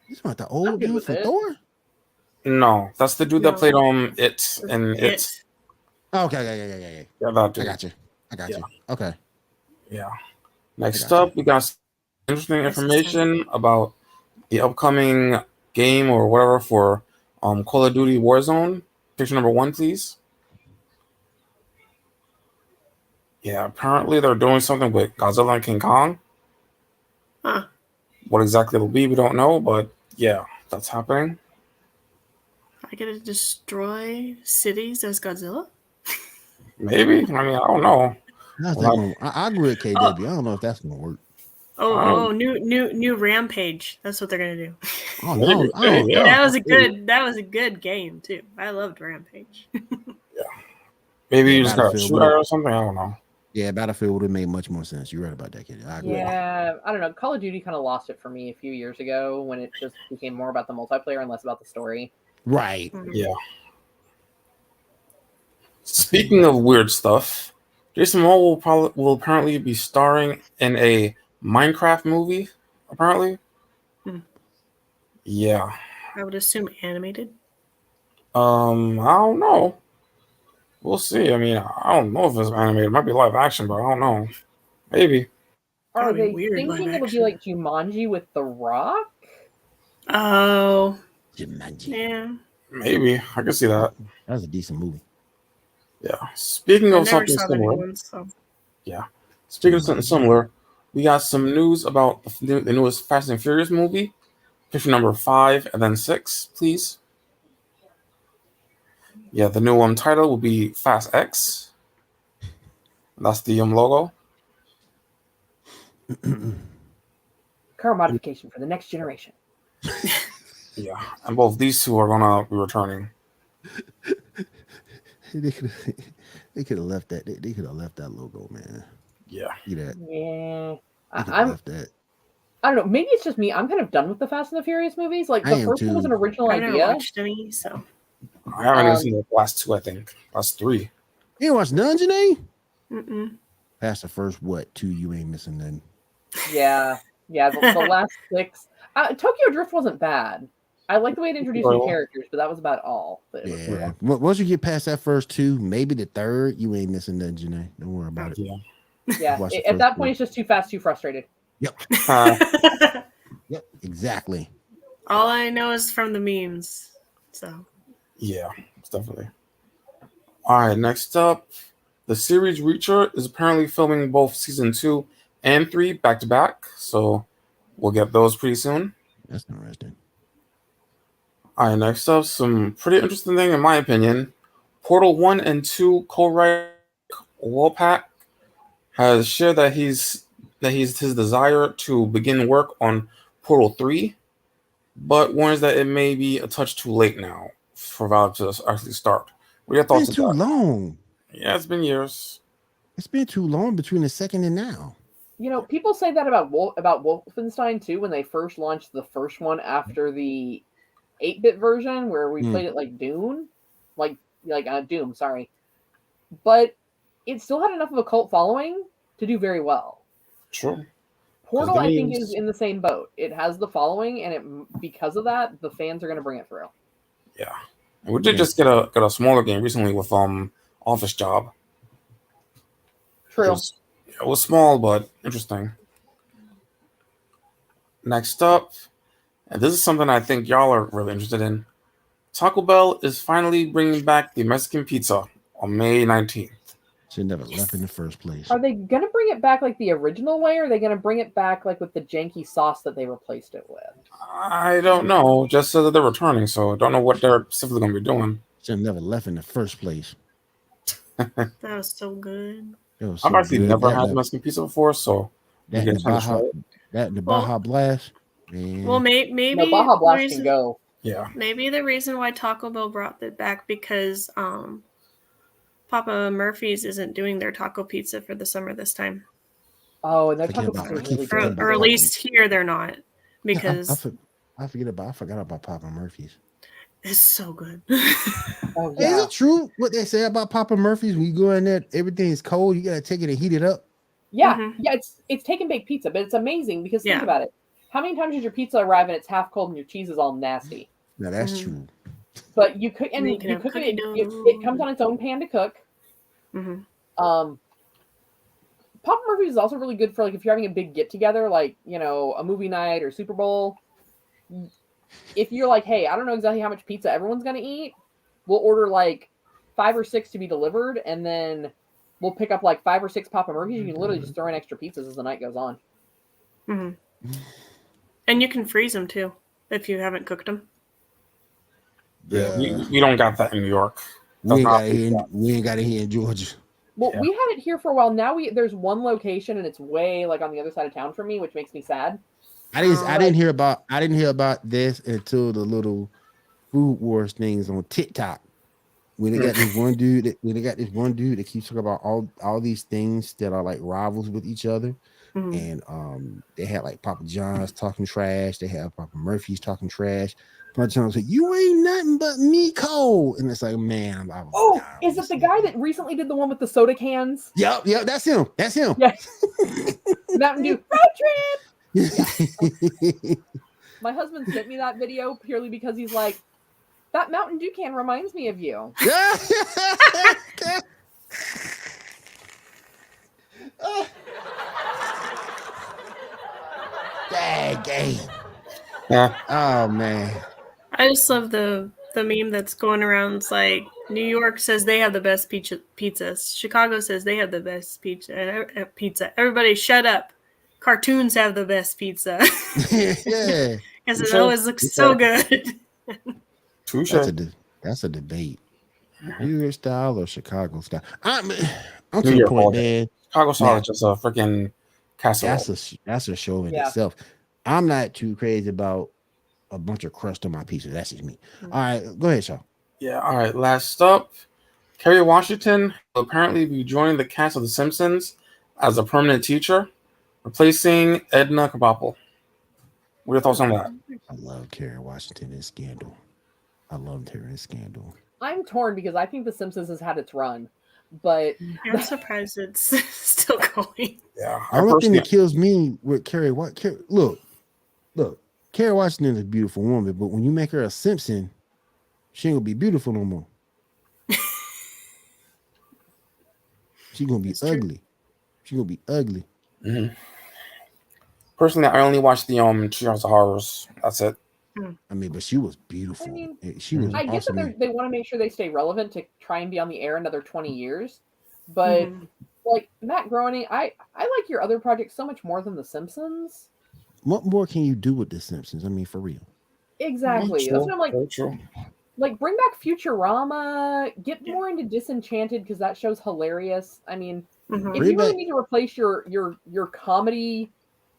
[SPEAKER 2] He's not the old dude from Thor?
[SPEAKER 4] No, that's the dude that played It and It.
[SPEAKER 2] Oh, okay.
[SPEAKER 4] Yeah, that dude.
[SPEAKER 2] I got you. Okay.
[SPEAKER 4] Yeah. Next up, we got some interesting information about the upcoming game or whatever for Call of Duty Warzone. Picture number 1, please. Yeah, apparently they're doing something with Godzilla and King Kong.
[SPEAKER 5] Huh.
[SPEAKER 4] What exactly it'll be, we don't know, but yeah, that's happening.
[SPEAKER 5] I get to destroy cities as Godzilla?
[SPEAKER 4] Maybe. I mean, I don't know.
[SPEAKER 2] I agree with KW. I don't know if that's gonna work.
[SPEAKER 5] New Rampage. That's what they're gonna do.
[SPEAKER 2] Oh no!
[SPEAKER 5] That was a good game too. I loved Rampage.
[SPEAKER 4] Maybe you just got a shooter or something. I don't know.
[SPEAKER 2] Yeah, Battlefield would have made much more sense. You're right about that, kid. I agree.
[SPEAKER 3] Yeah, I don't know. Call of Duty kind of lost it for me a few years ago when it just became more about the multiplayer and less about the story.
[SPEAKER 2] Right.
[SPEAKER 4] Yeah. Speaking of weird stuff, Jason Momoa will apparently be starring in a Minecraft movie. Apparently. Yeah.
[SPEAKER 5] I would assume animated.
[SPEAKER 4] I don't know. We'll see. I mean, I don't know if it's animated. It might be live action, but I don't know. Maybe.
[SPEAKER 3] Are they thinking it would be like Jumanji with The Rock?
[SPEAKER 5] Oh.
[SPEAKER 2] Jumanji.
[SPEAKER 5] Yeah.
[SPEAKER 4] Maybe. I can see that.
[SPEAKER 2] That was a decent movie.
[SPEAKER 4] Yeah. Speaking of something similar. Speaking of something similar, we got some news about the newest Fast and Furious movie. picture number 5 and then 6, please. Yeah, the new title will be Fast X. That's the logo.
[SPEAKER 3] Car modification for the next generation.
[SPEAKER 4] Yeah, and both these two are gonna be returning.
[SPEAKER 2] They could have left that. They could have left that logo, man.
[SPEAKER 4] Yeah.
[SPEAKER 2] See that?
[SPEAKER 3] Yeah.
[SPEAKER 2] They could have left that.
[SPEAKER 3] I don't know. Maybe it's just me. I'm kind of done with the Fast and the Furious movies. Like,
[SPEAKER 2] I
[SPEAKER 3] the
[SPEAKER 2] am
[SPEAKER 3] first one was
[SPEAKER 2] too.
[SPEAKER 3] an original
[SPEAKER 5] I never
[SPEAKER 3] idea.
[SPEAKER 5] watched any, so.
[SPEAKER 4] I haven't even seen the last 2, I think. Last 3.
[SPEAKER 2] You ain't watched none, Janae?
[SPEAKER 5] Mm-mm.
[SPEAKER 2] Past the first, 2, you ain't missing nothing.
[SPEAKER 3] Yeah. Yeah, the last 6. Tokyo Drift wasn't bad. I like the way it introduced new characters, but that was about all.
[SPEAKER 2] Yeah. Once you get past that first 2, maybe the third, you ain't missing nothing, Janae. Don't worry about it.
[SPEAKER 4] Yeah.
[SPEAKER 3] Yeah. At that point, it's just too fast, too frustrated.
[SPEAKER 2] Yep. Yep. Exactly.
[SPEAKER 5] All I know is from the memes. So.
[SPEAKER 4] Yeah, definitely. All right, next up, the series Reacher is apparently filming both season 2 and 3 back to back, so we'll get those pretty soon.
[SPEAKER 2] That's interesting.
[SPEAKER 4] All right, next up, some pretty interesting thing in my opinion. Portal 1 and 2 co-writer Wolpak has shared that his desire to begin work on Portal 3, but warns that it may be a touch too late now for Valve to actually start. What are your thoughts?
[SPEAKER 2] It's been too long.
[SPEAKER 4] Yeah, it's been years.
[SPEAKER 2] It's been too long between the second and now.
[SPEAKER 3] You know, people say that about Wolfenstein too when they first launched the first one after the 8-bit version where we played it like Doom, Doom, sorry. But it still had enough of a cult following to do very well.
[SPEAKER 4] True.
[SPEAKER 3] Portal, I think, is in the same boat. It has the following, and because of that, the fans are going to bring it through.
[SPEAKER 4] Yeah, we did just get a smaller game recently with Office Job.
[SPEAKER 3] True.
[SPEAKER 4] It was small but interesting. Next up, and this is something I think y'all are really interested in. Taco Bell is finally bringing back the Mexican pizza on May 19th.
[SPEAKER 2] Should never left in the first place.
[SPEAKER 3] Are they going to bring it back like the original way, or are they going to bring it back like with the janky sauce that they replaced it with?
[SPEAKER 4] I don't know. Just said that they're returning, so I don't know what they're specifically going to be doing.
[SPEAKER 2] Should never left in the first place.
[SPEAKER 5] That was so good.
[SPEAKER 2] Was
[SPEAKER 4] I've actually never had Mexican pizza before, so
[SPEAKER 2] that the Baja Blast. Man.
[SPEAKER 5] Well, maybe
[SPEAKER 3] no, Baja Blast can go.
[SPEAKER 4] Yeah.
[SPEAKER 5] Maybe the reason why Taco Bell brought it back because Papa Murphy's isn't doing their taco pizza for the summer this time.
[SPEAKER 3] Oh, and their taco pizza is really good.
[SPEAKER 5] Or at least here they're not, because
[SPEAKER 2] I forgot about Papa Murphy's.
[SPEAKER 5] It's so good.
[SPEAKER 3] Oh, yeah.
[SPEAKER 2] Is it true what they say about Papa Murphy's? When you go in there, everything is cold. You gotta take it and heat it up.
[SPEAKER 3] Yeah, yeah. It's take and bake pizza, but it's amazing because think about it. How many times does your pizza arrive and it's half cold and your cheese is all nasty?
[SPEAKER 2] No, that's true.
[SPEAKER 3] But you cook and you cook it. It comes on its own pan to cook. Papa Murphy's is also really good for like if you're having a big get together, like a movie night or Super Bowl. If you're like, hey, I don't know exactly how much pizza everyone's gonna eat, we'll order like 5 or 6 to be delivered, and then we'll pick up like 5 or 6 Papa Murphy's. You can literally just throw in extra pizzas as the night goes on.
[SPEAKER 5] And you can freeze them too if you haven't cooked them.
[SPEAKER 4] Yeah, we don't got that in New York.
[SPEAKER 2] We ain't got it here in Georgia.
[SPEAKER 3] Well, we had it here for a while. Now there's one location, and it's way like on the other side of town from me, which makes me sad.
[SPEAKER 2] I didn't hear about this until the little food wars things on TikTok. When they got this one dude that keeps talking about all these things that are like rivals with each other. And they had like Papa John's talking trash, they had Papa Murphy's talking trash. Papa John's like, you ain't nothing but me cold. And it's like, man,
[SPEAKER 3] is it the guy that recently did the one with the soda cans?
[SPEAKER 2] Yep, that's him.
[SPEAKER 3] Yeah. Mountain Dew road trip. Yeah. My husband sent me that video purely because he's like, that Mountain Dew can reminds me of you.
[SPEAKER 2] Dang.
[SPEAKER 4] Yeah.
[SPEAKER 2] Oh man.
[SPEAKER 5] I just love the meme that's going around. It's like New York says they have the best pizzas. Chicago says they have the best pizza. Everybody shut up. Cartoons have the best pizza.
[SPEAKER 2] Yeah.
[SPEAKER 5] Because it
[SPEAKER 4] Touche.
[SPEAKER 5] always looks so good.
[SPEAKER 4] Touche.
[SPEAKER 2] That's a debate. New York style or Chicago style? I'm
[SPEAKER 4] New
[SPEAKER 2] to the
[SPEAKER 4] York
[SPEAKER 2] point,
[SPEAKER 4] all day.
[SPEAKER 2] man.
[SPEAKER 4] Chicago style
[SPEAKER 2] Now,
[SPEAKER 4] is just a freaking casserole.
[SPEAKER 2] that's a show in
[SPEAKER 3] Yeah.
[SPEAKER 2] itself. I'm not too crazy about a bunch of crust on my pizza. That's just me. All right, go ahead, Shaw.
[SPEAKER 4] Yeah, all right. Last up, Kerry Washington will apparently be joining the cast of The Simpsons as a permanent teacher, replacing Edna Krabappel. What are your thoughts on that?
[SPEAKER 2] I love Kerry Washington in Scandal. I loved her in Scandal.
[SPEAKER 3] I'm torn because I think The Simpsons has had its run, but
[SPEAKER 5] I'm surprised it's still going.
[SPEAKER 4] Yeah,
[SPEAKER 2] The only thing that kills me with Kerry, look, Kerry Washington is a beautiful woman, but when you make her a Simpson, she ain't gonna be beautiful no more. She's gonna be ugly. She's gonna be ugly.
[SPEAKER 4] Mm-hmm. Personally, I only watched the Treehouse of Horrors. That's it.
[SPEAKER 2] I mean, but she was beautiful.
[SPEAKER 3] I mean,
[SPEAKER 2] she was.
[SPEAKER 3] I get
[SPEAKER 2] awesome.
[SPEAKER 3] that they want to make sure they stay relevant to try and be on the air another 20 years, but like Matt Groening, I like your other projects so much more than The Simpsons.
[SPEAKER 2] What more can you do with The Simpsons? I mean, for real.
[SPEAKER 3] Exactly.
[SPEAKER 4] True.
[SPEAKER 3] That's what I'm like.
[SPEAKER 4] Very true.
[SPEAKER 3] Like, bring back Futurama. Get more into Disenchanted because that show's hilarious. I mean, if you really need to replace your comedy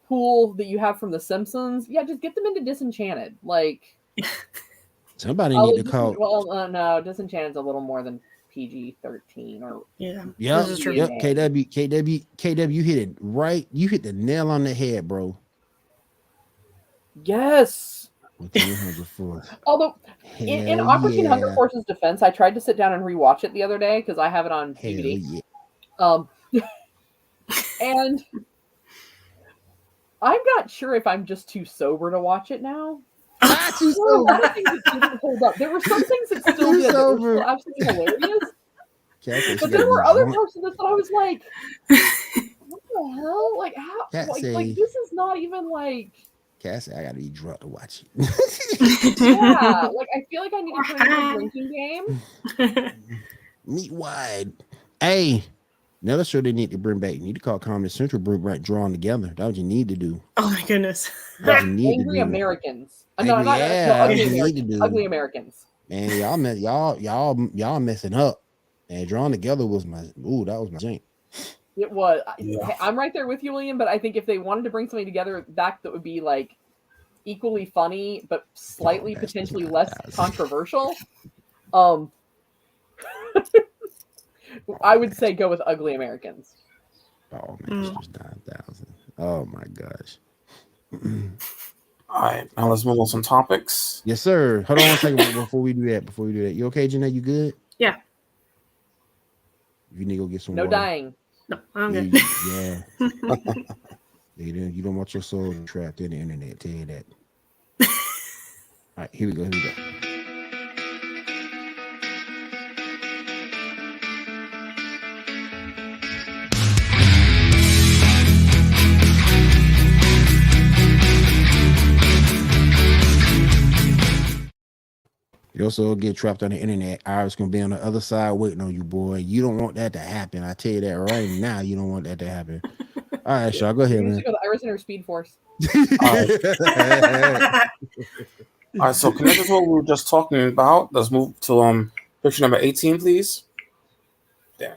[SPEAKER 3] pool that you have from The Simpsons, yeah, just get them into Disenchanted. Like,
[SPEAKER 2] somebody need to call.
[SPEAKER 3] Well, no, Disenchanted's a little more than PG-13 or
[SPEAKER 2] Yep. KW, you hit it right. You hit the nail on the head, bro.
[SPEAKER 3] Yes. Although, in Aqua Teen Hunger Force's defense, I tried to sit down and rewatch it the other day because I have it on DVD. And I'm not sure if I'm just too sober to watch it now. There were a lot of things that didn't hold up. There were some things that still did. That were still absolutely hilarious. But there were other parts of this that I was like, what the hell? Like, how? Like this is not even like...
[SPEAKER 2] Cassie, I gotta be drunk to watch it.
[SPEAKER 3] Yeah, like I feel like I need to turn into a drinking game.
[SPEAKER 2] Meet wide. Hey, another show they need to bring back. You need to call Comedy Central, bring back Drawing Together. That's what you need to do.
[SPEAKER 5] Oh my goodness.
[SPEAKER 3] Angry Americans. No, Ugly Americans.
[SPEAKER 2] Man, y'all messing up. And Drawing Together was that was my thing.
[SPEAKER 3] It was. Yeah. I'm right there with you, William. But I think if they wanted to bring something together that would be like equally funny, but slightly potentially less controversial, I would say go with Ugly Americans.
[SPEAKER 2] Oh man, 9,000. Oh my gosh.
[SPEAKER 4] All right, now let's move on some topics.
[SPEAKER 2] Yes, sir. Hold on one second before we do that. You okay, Jeanette? You good?
[SPEAKER 5] Yeah.
[SPEAKER 2] You need to go get some
[SPEAKER 3] water.
[SPEAKER 2] Dying.
[SPEAKER 5] No, I'm good.
[SPEAKER 2] Yeah. You don't want your soul trapped in the internet. Tell you that. All right, here we go. You also get trapped on the internet. Iris gonna be on the other side waiting on you, boy. You don't want that to happen. I tell you that right now. You don't want that to happen. All right, Shaw, go ahead, man.
[SPEAKER 3] Go Iris and her Speed Force.
[SPEAKER 4] All right, so connected to what we were just talking about. Let's move to picture number 18, please. Yeah.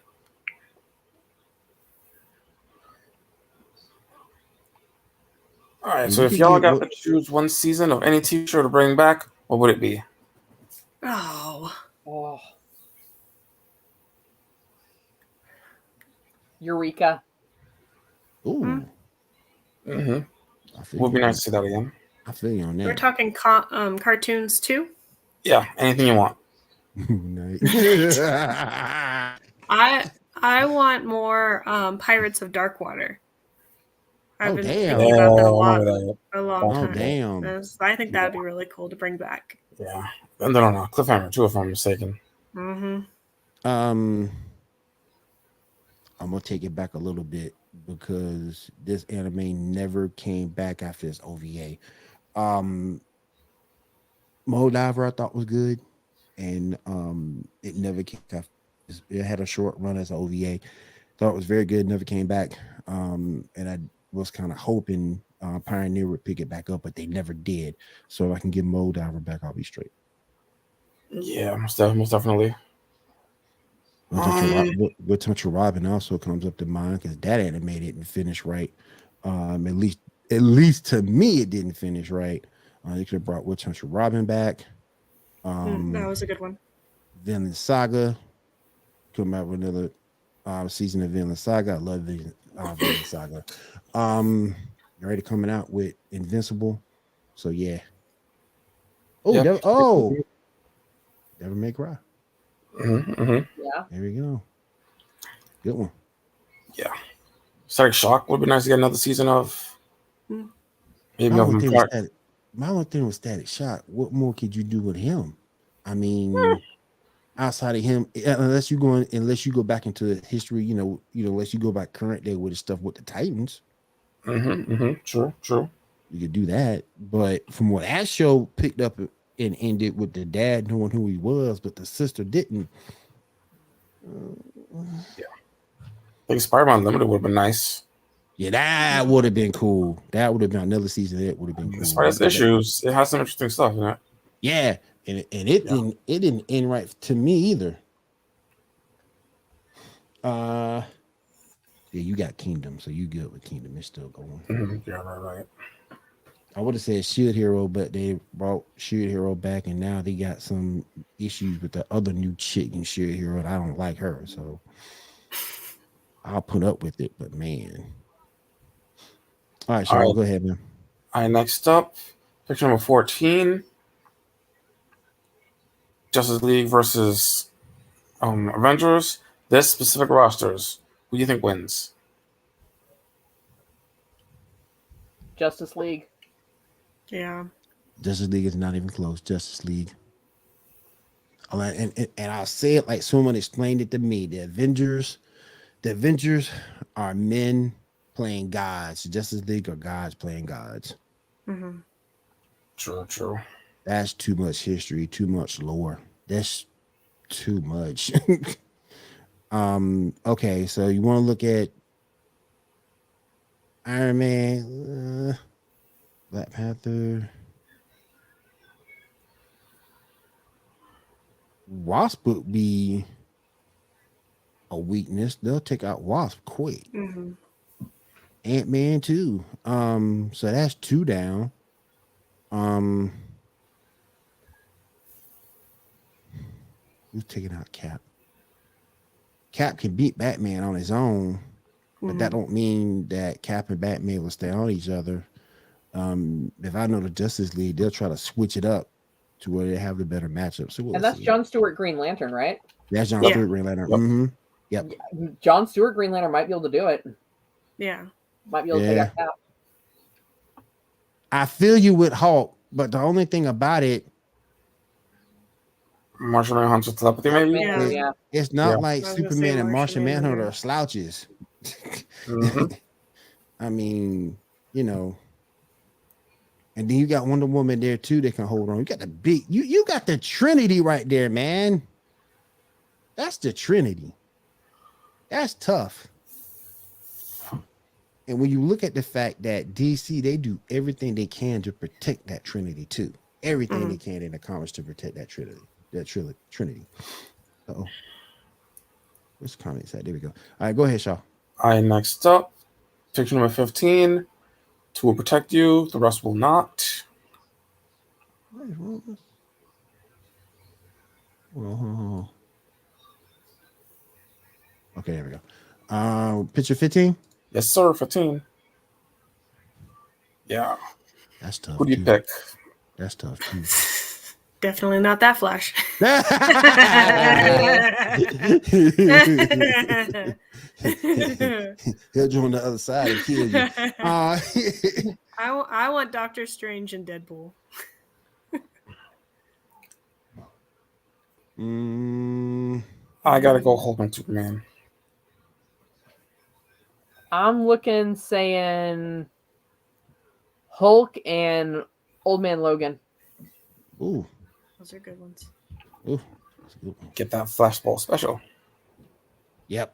[SPEAKER 4] All right, so if y'all got to choose one season of any TV show to bring back, what would it be?
[SPEAKER 3] Oh. Eureka.
[SPEAKER 2] Ooh.
[SPEAKER 4] Mm-hmm. Would be nice to see that again.
[SPEAKER 2] I feel you on that.
[SPEAKER 5] We're talking cartoons too?
[SPEAKER 4] Yeah, anything you want.
[SPEAKER 5] I want more Pirates of Darkwater. I've been thinking
[SPEAKER 2] damn.
[SPEAKER 5] about that a lot for a long time.
[SPEAKER 2] Damn.
[SPEAKER 5] I think that'd be really cool to bring back.
[SPEAKER 4] Yeah. And then on a cliffhanger too, if I'm mistaken.
[SPEAKER 5] Mm-hmm.
[SPEAKER 2] I'm gonna take it back a little bit because this anime never came back after its OVA. Moldiver I thought was good, and it never came back. It had a short run as OVA. Thought it was very good, never came back. And I was kind of hoping Pioneer would pick it back up, but they never did. So if I can get Mo Diver back, I'll be straight.
[SPEAKER 4] Yeah, most definitely.
[SPEAKER 2] What Touch Robin also comes up to mind because that anime didn't finish right. At least to me, it didn't finish right. They could have brought What Touch Robin back.
[SPEAKER 5] That was a good one.
[SPEAKER 2] Vinland Saga come out with another season of Vinland Saga. I love Vinland Saga. Already coming out with Invincible. So yeah. Never May Cry.
[SPEAKER 3] Yeah.
[SPEAKER 2] There we go. Good one.
[SPEAKER 4] Yeah. Static Shock would be nice to get another season of. Maybe
[SPEAKER 2] My only thing with Static Shock, what more could you do with him? I mean, outside of him, unless you go back into history, unless you go back current day with the stuff with the Titans.
[SPEAKER 4] True.
[SPEAKER 2] You could do that. But from what that show picked up and ended with the dad knowing who he was, but the sister didn't.
[SPEAKER 4] Yeah. I think Spider-Man Limited would have been nice.
[SPEAKER 2] Yeah, that would have been cool. That would have been another season. It would have been cool.
[SPEAKER 4] As far as issues, it has some interesting stuff in it.
[SPEAKER 2] Yeah, and it didn't end right to me either. Yeah, you got Kingdom, so you good with Kingdom. It's still going.
[SPEAKER 4] Yeah, right.
[SPEAKER 2] I would have said Shield Hero, but they brought Shield Hero back, and now they got some issues with the other new chick in Shield Hero, and I don't like her, so I'll put up with it. But man, all right, Sean, go ahead, man.
[SPEAKER 4] All right, next up, picture number 14, Justice League versus Avengers. This specific rosters, who do you think wins?
[SPEAKER 3] Justice League.
[SPEAKER 5] Yeah.
[SPEAKER 2] Justice League is not even close. Justice League. And I'll say it like someone explained it to me. The Avengers are men playing gods. Justice League are gods playing gods.
[SPEAKER 5] Mm-hmm.
[SPEAKER 4] True.
[SPEAKER 2] That's too much history, too much lore. That's too much. Okay, so you want to look at Iron Man, Black Panther, Wasp would be a weakness. They'll take out Wasp quick.
[SPEAKER 5] Mm-hmm.
[SPEAKER 2] Ant-Man too. So that's 2 down. Who's taking out Cap? Cap can beat Batman on his own, but that don't mean that Cap and Batman will stay on each other. If I know the Justice League, they'll try to switch it up to where they have the better matchup. So
[SPEAKER 3] and that's John Stewart Green Lantern, right?
[SPEAKER 2] That's John Stewart Green Lantern. Yep.
[SPEAKER 3] John Stewart Green Lantern might be able to do it.
[SPEAKER 5] Yeah.
[SPEAKER 3] Might be able to take out Cap.
[SPEAKER 2] I feel you with Hulk, but the only thing about it,
[SPEAKER 4] Martian Manhunter telepathy, maybe?
[SPEAKER 3] Yeah.
[SPEAKER 2] It's not like Superman and Martian Manhunter are slouches. I mean, and then you got Wonder Woman there too that can hold on. You got you got the Trinity right there, man. That's the Trinity. That's tough. And when you look at the fact that DC, they do everything they can to protect that Trinity too. Everything they can in the comics to protect that Trinity. Trinity. Uh-oh. Where's the comics at? There we go. All right, go ahead, Shaw.
[SPEAKER 4] All right, next up, picture number 15. 2 will protect you, the rest will not.
[SPEAKER 2] What is wrong with this? Well, okay, there we go. Picture 15?
[SPEAKER 4] Yes, sir, 15. Yeah.
[SPEAKER 2] That's tough.
[SPEAKER 4] Who do you pick?
[SPEAKER 2] That's tough too.
[SPEAKER 5] Definitely not that Flash.
[SPEAKER 2] He'll join the other side and kill you.
[SPEAKER 5] I want Doctor Strange and Deadpool.
[SPEAKER 4] I gotta go Hulk and Superman.
[SPEAKER 3] I'm saying Hulk and Old Man Logan.
[SPEAKER 2] Ooh.
[SPEAKER 5] Those are good ones.
[SPEAKER 2] Ooh.
[SPEAKER 4] Get that flashball special.
[SPEAKER 2] Yep.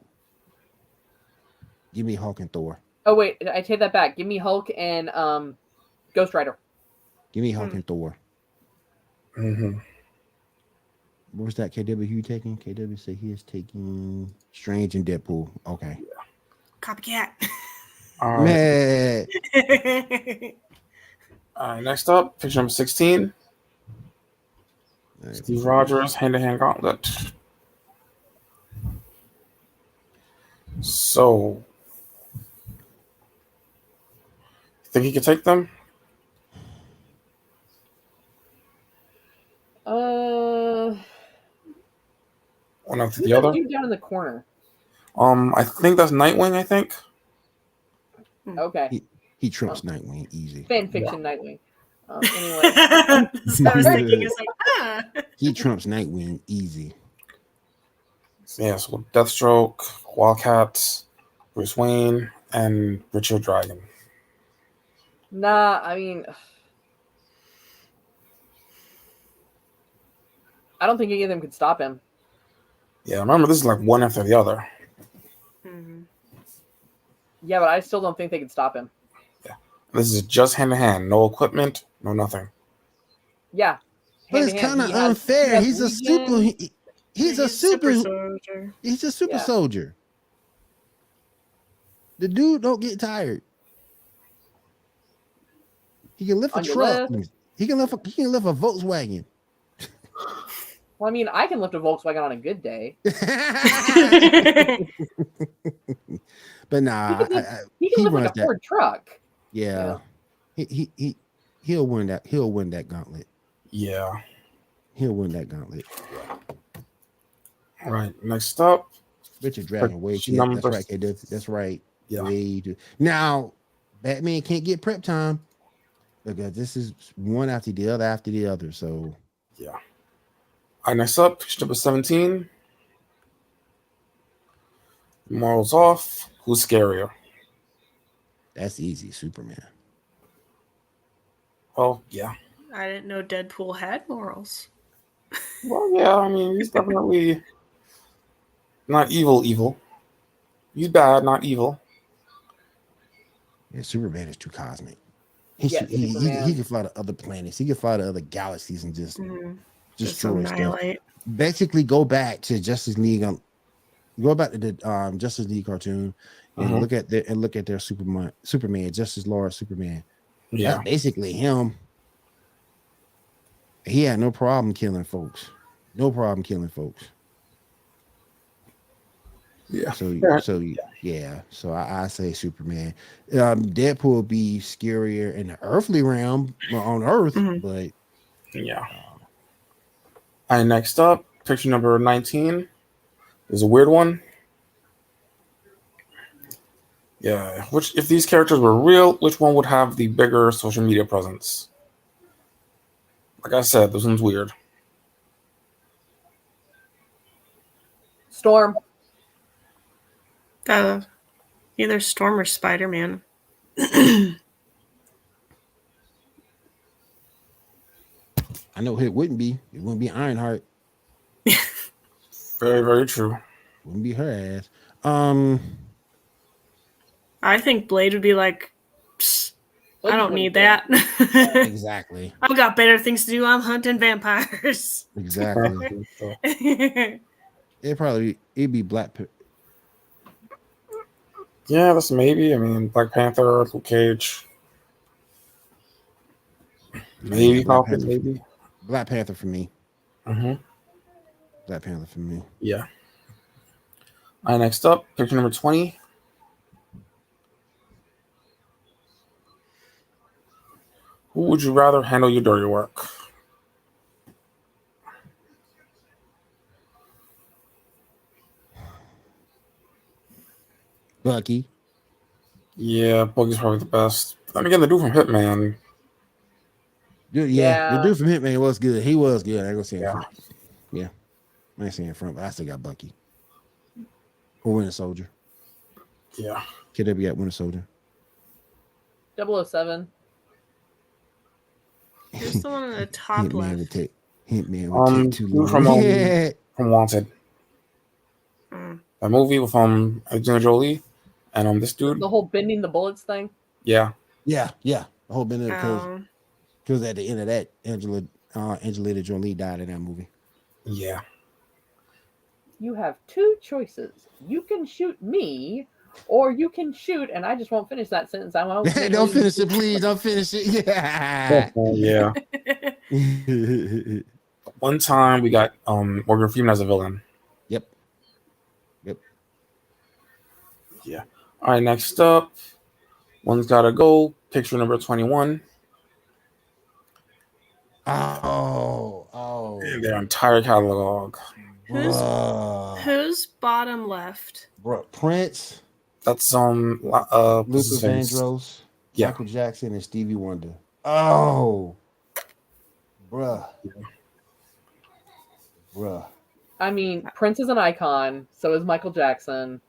[SPEAKER 2] Give me Hulk and Thor.
[SPEAKER 3] Oh wait, I take that back. Give me Hulk and Ghost Rider.
[SPEAKER 2] Give me Hulk and Thor.
[SPEAKER 4] Mm-hmm.
[SPEAKER 2] What was that? KW you taking? KW said he is taking Strange and Deadpool. Okay.
[SPEAKER 5] Copycat.
[SPEAKER 4] All right.
[SPEAKER 2] Man.
[SPEAKER 4] All right. Next up, picture number 16. Steve Rogers, hand-to-hand gauntlet. So, think he could take them? One after the other.
[SPEAKER 3] Dude down in the corner.
[SPEAKER 4] I think that's Nightwing. I think.
[SPEAKER 3] Okay.
[SPEAKER 2] He trumps Nightwing easy.
[SPEAKER 3] Fan fiction Nightwing. Anyway.
[SPEAKER 5] That's what I was thinking. It's like,
[SPEAKER 2] He trumps Nightwing easy.
[SPEAKER 4] Yeah, so Deathstroke, Wildcat, Bruce Wayne, and Richard Dragon.
[SPEAKER 3] Nah, I mean, I don't think any of them could stop him.
[SPEAKER 4] Yeah, remember this is like one after the other.
[SPEAKER 3] Yeah, but I still don't think they could stop him.
[SPEAKER 4] Yeah, this is just hand to hand, no equipment, no nothing.
[SPEAKER 3] Yeah,
[SPEAKER 2] but it's kind of unfair. He's a super. He's a super soldier. He's a super soldier. The dude don't get tired. He can lift a truck. He can lift a Volkswagen.
[SPEAKER 3] Well, I mean, I can lift a Volkswagen on a good day.
[SPEAKER 2] But nah,
[SPEAKER 3] he can lift like a Ford truck.
[SPEAKER 2] Yeah. He'll win that. He'll win that gauntlet.
[SPEAKER 4] Yeah.
[SPEAKER 2] He'll win that gauntlet.
[SPEAKER 4] All right. Next up,
[SPEAKER 2] Richard Dragon. Wait, yeah, that's right. That's right.
[SPEAKER 4] Yeah.
[SPEAKER 2] Now, Batman can't get prep time because this is one after the other. So
[SPEAKER 4] yeah. All right. Next up, picture number 17. Morals off. Who's scarier?
[SPEAKER 2] That's easy. Superman.
[SPEAKER 4] Well, yeah.
[SPEAKER 5] I didn't know Deadpool had morals.
[SPEAKER 4] Well, yeah. I mean, he's definitely not evil. He's bad, not evil.
[SPEAKER 2] Yeah, Superman is too cosmic. He can fly to other planets. He can fly to other galaxies and just destroy stuff. Basically, go back to Justice League. Go back to the Justice League cartoon and look at their Superman, Justice Lord Superman. Yeah, that's basically him. He had no problem killing folks. No problem killing folks.
[SPEAKER 4] Yeah.
[SPEAKER 2] So I say Superman. Deadpool would be scarier in the earthly realm on Earth, but
[SPEAKER 4] yeah. All right, next up, picture number 19 is a weird one. Yeah, if these characters were real, which one would have the bigger social media presence? Like I said, this one's weird.
[SPEAKER 3] Storm.
[SPEAKER 5] Either Storm or Spider-Man.
[SPEAKER 2] I know it wouldn't be. It wouldn't be Ironheart.
[SPEAKER 4] Very, very true.
[SPEAKER 2] Wouldn't be her ass.
[SPEAKER 5] I think Blade would be like, I don't need that.
[SPEAKER 2] Exactly.
[SPEAKER 5] I've got better things to do. I'm hunting vampires.
[SPEAKER 2] Exactly. It'd be Black Panther.
[SPEAKER 4] Yeah, that's maybe. I mean, Black Panther, Luke Cage. Maybe Falcon, maybe.
[SPEAKER 2] Black Panther for me.
[SPEAKER 4] Black
[SPEAKER 2] Panther for me.
[SPEAKER 4] Yeah. All right, next up, picture number 20. Who would you rather handle your dirty work?
[SPEAKER 2] Bucky.
[SPEAKER 4] Yeah, Bucky's probably the best. Then again, the dude from Hitman.
[SPEAKER 2] Dude, the dude from Hitman was good. He was good. I ain't gonna say it front. Yeah. I ain't saying front, but I still got Bucky. Or Winter Soldier.
[SPEAKER 4] Yeah.
[SPEAKER 2] Kid ever got Winter Soldier?
[SPEAKER 3] 007.
[SPEAKER 5] Here's the one on the top left.
[SPEAKER 2] Hitman would take too long.
[SPEAKER 4] From Wanted. That movie with Angelina Jolie And this dude,
[SPEAKER 3] The whole bending the bullets thing.
[SPEAKER 4] yeah.
[SPEAKER 2] Yeah. The whole bit of
[SPEAKER 5] Oh.
[SPEAKER 2] because at the end of that, Angelina Jolie died in that movie.
[SPEAKER 4] Yeah.
[SPEAKER 3] You have two choices. You can shoot me, or you can shoot, and I just won't finish that sentence. I won't.
[SPEAKER 2] Don't finish it, please. Don't finish it. Yeah.
[SPEAKER 4] Yeah. One time we got Morgan Freeman as a villain.
[SPEAKER 2] Yep.
[SPEAKER 4] Yeah. All right, next up. One's gotta go. Picture number 21.
[SPEAKER 2] Oh.
[SPEAKER 4] And their entire catalog.
[SPEAKER 5] Who's bottom left?
[SPEAKER 2] Bro, Prince,
[SPEAKER 4] That's
[SPEAKER 2] Luther
[SPEAKER 4] what's his face?
[SPEAKER 2] Vandross,
[SPEAKER 4] Yeah.
[SPEAKER 2] Michael Jackson, and Stevie Wonder. Oh, bruh.
[SPEAKER 3] I mean, Prince is an icon. So is Michael Jackson.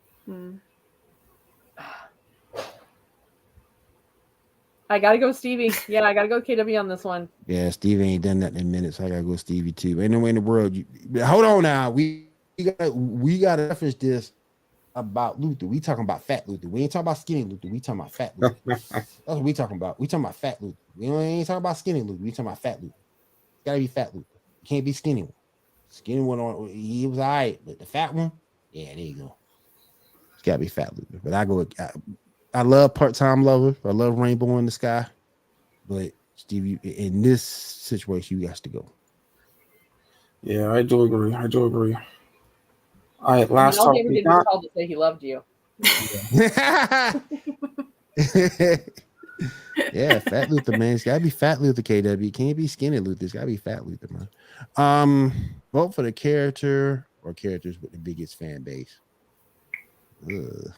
[SPEAKER 3] I gotta go Stevie. Yeah, I gotta go KW on this one.
[SPEAKER 2] Yeah, Stevie ain't done that in a minute, so I gotta go Stevie too. Ain't no way in the world. Hold on now. We gotta reference this about Luther. We talking about fat Luther. We ain't talking about skinny Luther. We talking about fat Luther. That's what we talking about. We talking about fat Luther. We ain't talking about skinny Luther. We talking about fat Luther. It's gotta be fat Luther. It can't be skinny one. Skinny one, he was all right, but the fat one, yeah, there you go. It's gotta be fat Luther. But I love Part-Time Lover. I love Rainbow in the Sky. But Stevie, in this situation, you got to go.
[SPEAKER 4] Yeah, I do agree. All right, last
[SPEAKER 3] all
[SPEAKER 4] talk
[SPEAKER 3] he ever
[SPEAKER 4] we
[SPEAKER 3] did was
[SPEAKER 4] got.
[SPEAKER 3] call to say he loved you.
[SPEAKER 2] Yeah, Fat Luther, man. It's gotta be Fat Luther, KW. It can't be Skinny Luther. It's gotta be Fat Luther, man. Vote for the character or characters with the biggest fan base. Ugh.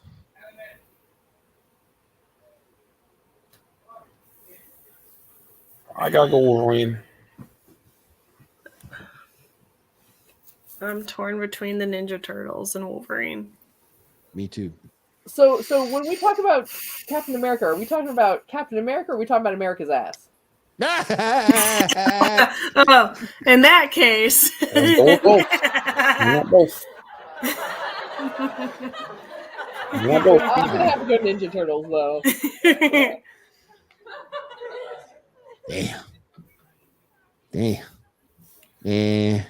[SPEAKER 4] I gotta go Wolverine.
[SPEAKER 5] I'm torn between the Ninja Turtles and Wolverine.
[SPEAKER 2] Me too.
[SPEAKER 3] So when we talk about Captain America, are we talking about Captain America or are we talking about America's ass?
[SPEAKER 5] Oh, in that case.
[SPEAKER 4] Go with both. You want both. You want both.
[SPEAKER 3] I'm gonna have to go Ninja Turtles though.
[SPEAKER 2] Damn. Man,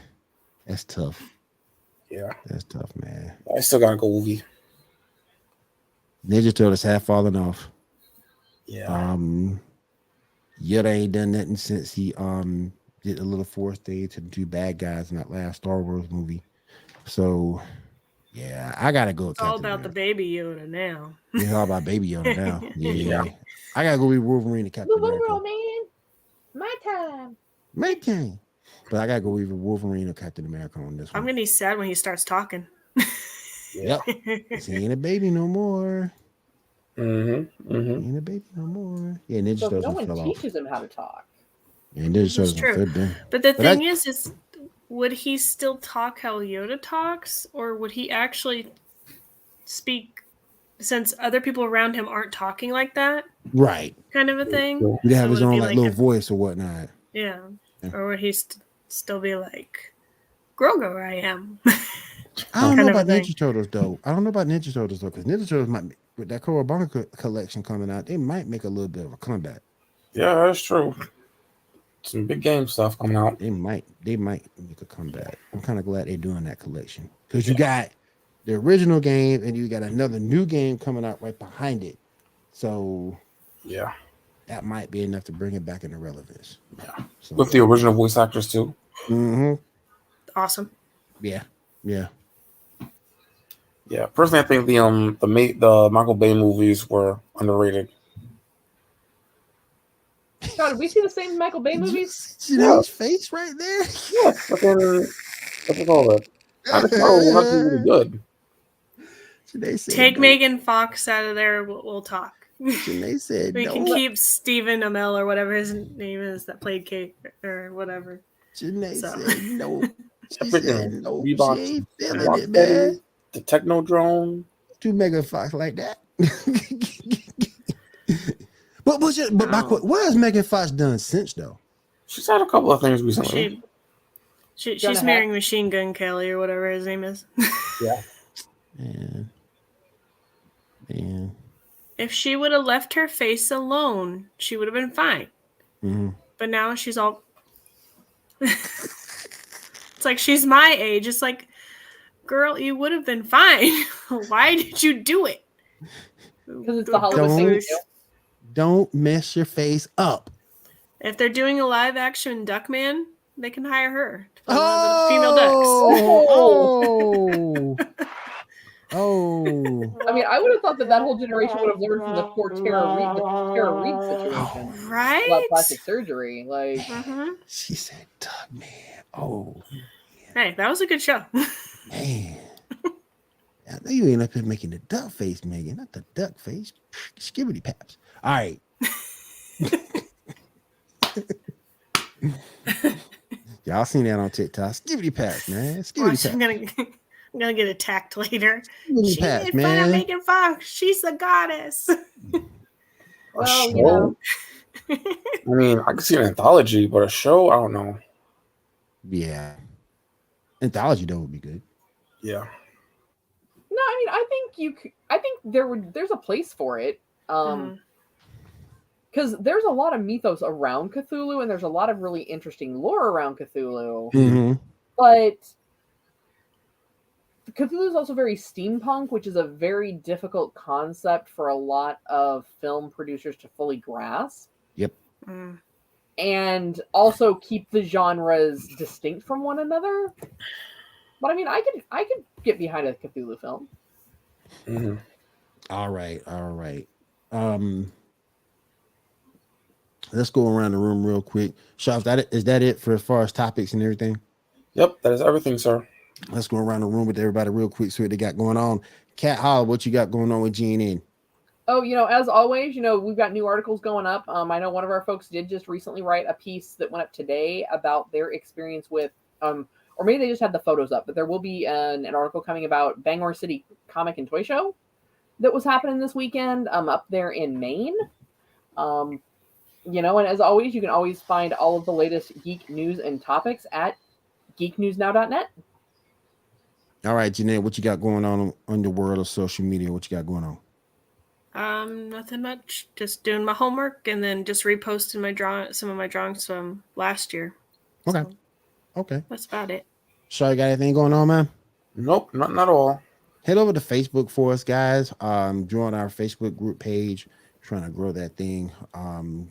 [SPEAKER 2] that's tough.
[SPEAKER 4] Yeah.
[SPEAKER 2] That's tough, man.
[SPEAKER 4] I still gotta go Wolvie.
[SPEAKER 2] Ninja Turtles have fallen off.
[SPEAKER 4] Yeah.
[SPEAKER 2] Yoda ain't done nothing since he did a little force day to the two bad guys in that last Star Wars movie. So yeah, I gotta go.
[SPEAKER 5] It's all about the baby Yoda now.
[SPEAKER 2] It's all about baby Yoda now. Yeah. I gotta go with Wolverine and Captain America.
[SPEAKER 3] Man. My time.
[SPEAKER 2] My time. But I gotta go with Wolverine or Captain America on this one.
[SPEAKER 5] I'm gonna be sad when he starts talking.
[SPEAKER 2] Yep. He ain't a baby no more. He ain't a baby no more. Yeah, Ninja
[SPEAKER 3] So
[SPEAKER 2] Turtles
[SPEAKER 3] no one
[SPEAKER 2] fell off.
[SPEAKER 3] teaches him how to talk.
[SPEAKER 2] Yeah, Ninja Turtles
[SPEAKER 5] true.
[SPEAKER 2] fell.
[SPEAKER 5] But the thing is would he still talk how Yoda talks, or would he actually speak since other people around him aren't talking like that?
[SPEAKER 2] Right.
[SPEAKER 5] Kind of a thing.
[SPEAKER 2] He'd have
[SPEAKER 5] So
[SPEAKER 2] his
[SPEAKER 5] would it
[SPEAKER 2] own
[SPEAKER 5] be
[SPEAKER 2] like little voice or whatnot.
[SPEAKER 5] Yeah. Or would he still be like, Grogu, I am?
[SPEAKER 2] I don't know
[SPEAKER 5] Kind of a
[SPEAKER 2] about
[SPEAKER 5] thing.
[SPEAKER 2] Ninja Turtles though. Because Ninja Turtles might, with that Cowabunga collection coming out, they might make a little bit of a comeback.
[SPEAKER 4] Yeah, that's true. Some big game stuff coming out.
[SPEAKER 2] They might make a comeback. I'm kind of glad they're doing that collection because you got the original game and you got another new game coming out right behind it. So
[SPEAKER 4] yeah,
[SPEAKER 2] that might be enough to bring it back into relevance.
[SPEAKER 4] Yeah,
[SPEAKER 2] so,
[SPEAKER 4] with the original voice actors too.
[SPEAKER 2] Mm-hmm.
[SPEAKER 5] Awesome.
[SPEAKER 2] Yeah.
[SPEAKER 4] Personally, I think the Michael Bay movies were underrated.
[SPEAKER 3] God, did we see the same Michael Bay movies?
[SPEAKER 2] See his face right there?
[SPEAKER 4] Yeah, fucking what's all that? I just thought it was really good.
[SPEAKER 5] Take Megan Fox out of there. We'll talk.
[SPEAKER 2] They said
[SPEAKER 5] we
[SPEAKER 2] no.
[SPEAKER 5] can keep Stephen Amell or whatever his name is that played Kate or whatever.
[SPEAKER 2] Janae said no. She
[SPEAKER 4] said
[SPEAKER 2] no. She ain't feeling it, man.
[SPEAKER 4] The Technodrome.
[SPEAKER 2] To Megan Fox like that. But what has Megan Fox done since though?
[SPEAKER 4] She's had a couple of things recently.
[SPEAKER 5] She's marrying Machine Gun Kelly or whatever his name is.
[SPEAKER 4] Yeah.
[SPEAKER 2] Man.
[SPEAKER 5] If she would have left her face alone, she would have been fine.
[SPEAKER 2] Mhm.
[SPEAKER 5] But now she's all. It's like she's my age. It's like, girl, you would have been fine. Why did you do it?
[SPEAKER 3] Because it's the Hollywood thing to do.
[SPEAKER 2] Don't mess your face up.
[SPEAKER 5] If they're doing a live action Duckman, they can hire her to play one of the female ducks.
[SPEAKER 2] Oh.
[SPEAKER 3] I mean, I would have thought that whole generation would have learned from the poor Tara Reid situation.
[SPEAKER 5] Right?
[SPEAKER 3] About plastic surgery. Like,
[SPEAKER 2] She said, Duck Man. Oh.
[SPEAKER 5] Hey, that was a good show.
[SPEAKER 2] Man. I know you ain't up here making the duck face, Megan, not the duck face. Skibbity paps. All right. Y'all seen that on TikTok. Skibbity paps, man. Skibbity paps.
[SPEAKER 5] I'm gonna get attacked later.
[SPEAKER 2] Skibbity
[SPEAKER 5] She
[SPEAKER 2] paps,
[SPEAKER 5] made fun of
[SPEAKER 2] man.
[SPEAKER 5] Megan Fox. She's a goddess.
[SPEAKER 3] well, you know.
[SPEAKER 4] I mean, I could see an anthology, but a show, I don't know.
[SPEAKER 2] Yeah. Anthology though would be good.
[SPEAKER 4] Yeah.
[SPEAKER 3] No, I mean, I think there's a place for it. Because there's a lot of mythos around Cthulhu, and there's a lot of really interesting lore around Cthulhu.
[SPEAKER 2] Mm-hmm.
[SPEAKER 3] But Cthulhu is also very steampunk, which is a very difficult concept for a lot of film producers to fully grasp.
[SPEAKER 2] Yep.
[SPEAKER 3] And also keep the genres distinct from one another. But I mean, I could get behind a Cthulhu film.
[SPEAKER 4] Mm-hmm.
[SPEAKER 2] All right. Let's go around the room real quick. Shaw, is that it for as far as topics and everything?
[SPEAKER 4] Yep, that is everything, sir.
[SPEAKER 2] Let's go around the room with everybody real quick, see what they got going on. Cat Hall, what you got going on with GNN?
[SPEAKER 3] Oh, as always, we've got new articles going up. I know one of our folks did just recently write a piece that went up today about their experience with, or maybe they just had the photos up, but there will be an article coming about Bangor City Comic and Toy Show that was happening this weekend up there in Maine. And as always, you can always find all of the latest geek news and topics at geeknewsnow.net.
[SPEAKER 2] All right, Janae, what you got going on in the world of social media? What you got going on?
[SPEAKER 5] Nothing much. Just doing my homework and then just reposting some of my drawings from last year.
[SPEAKER 2] Okay.
[SPEAKER 5] So,
[SPEAKER 2] okay.
[SPEAKER 5] That's about it.
[SPEAKER 2] Shaw, you got anything going on, man?
[SPEAKER 4] Nope, nothing at all.
[SPEAKER 2] Head over to Facebook for us, guys. Join our Facebook group page. Trying to grow that thing.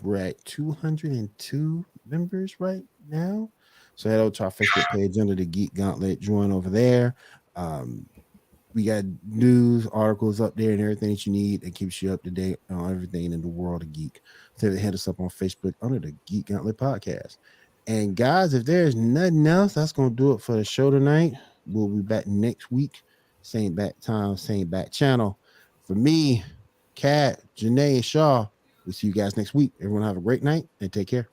[SPEAKER 2] We're at 202 members right now. So head over to our Facebook page under the Geek Gauntlet. Join over there. We got news articles up there and everything that you need that keeps you up to date on everything in the world of geek. So hit us up on Facebook under the Geek Gauntlet podcast. And guys, if there's nothing else, that's going to do it for the show tonight. We'll be back next week. Same back time, same back channel. For me, Kat, Janae, and Shaw, we'll see you guys next week. Everyone have a great night and take care.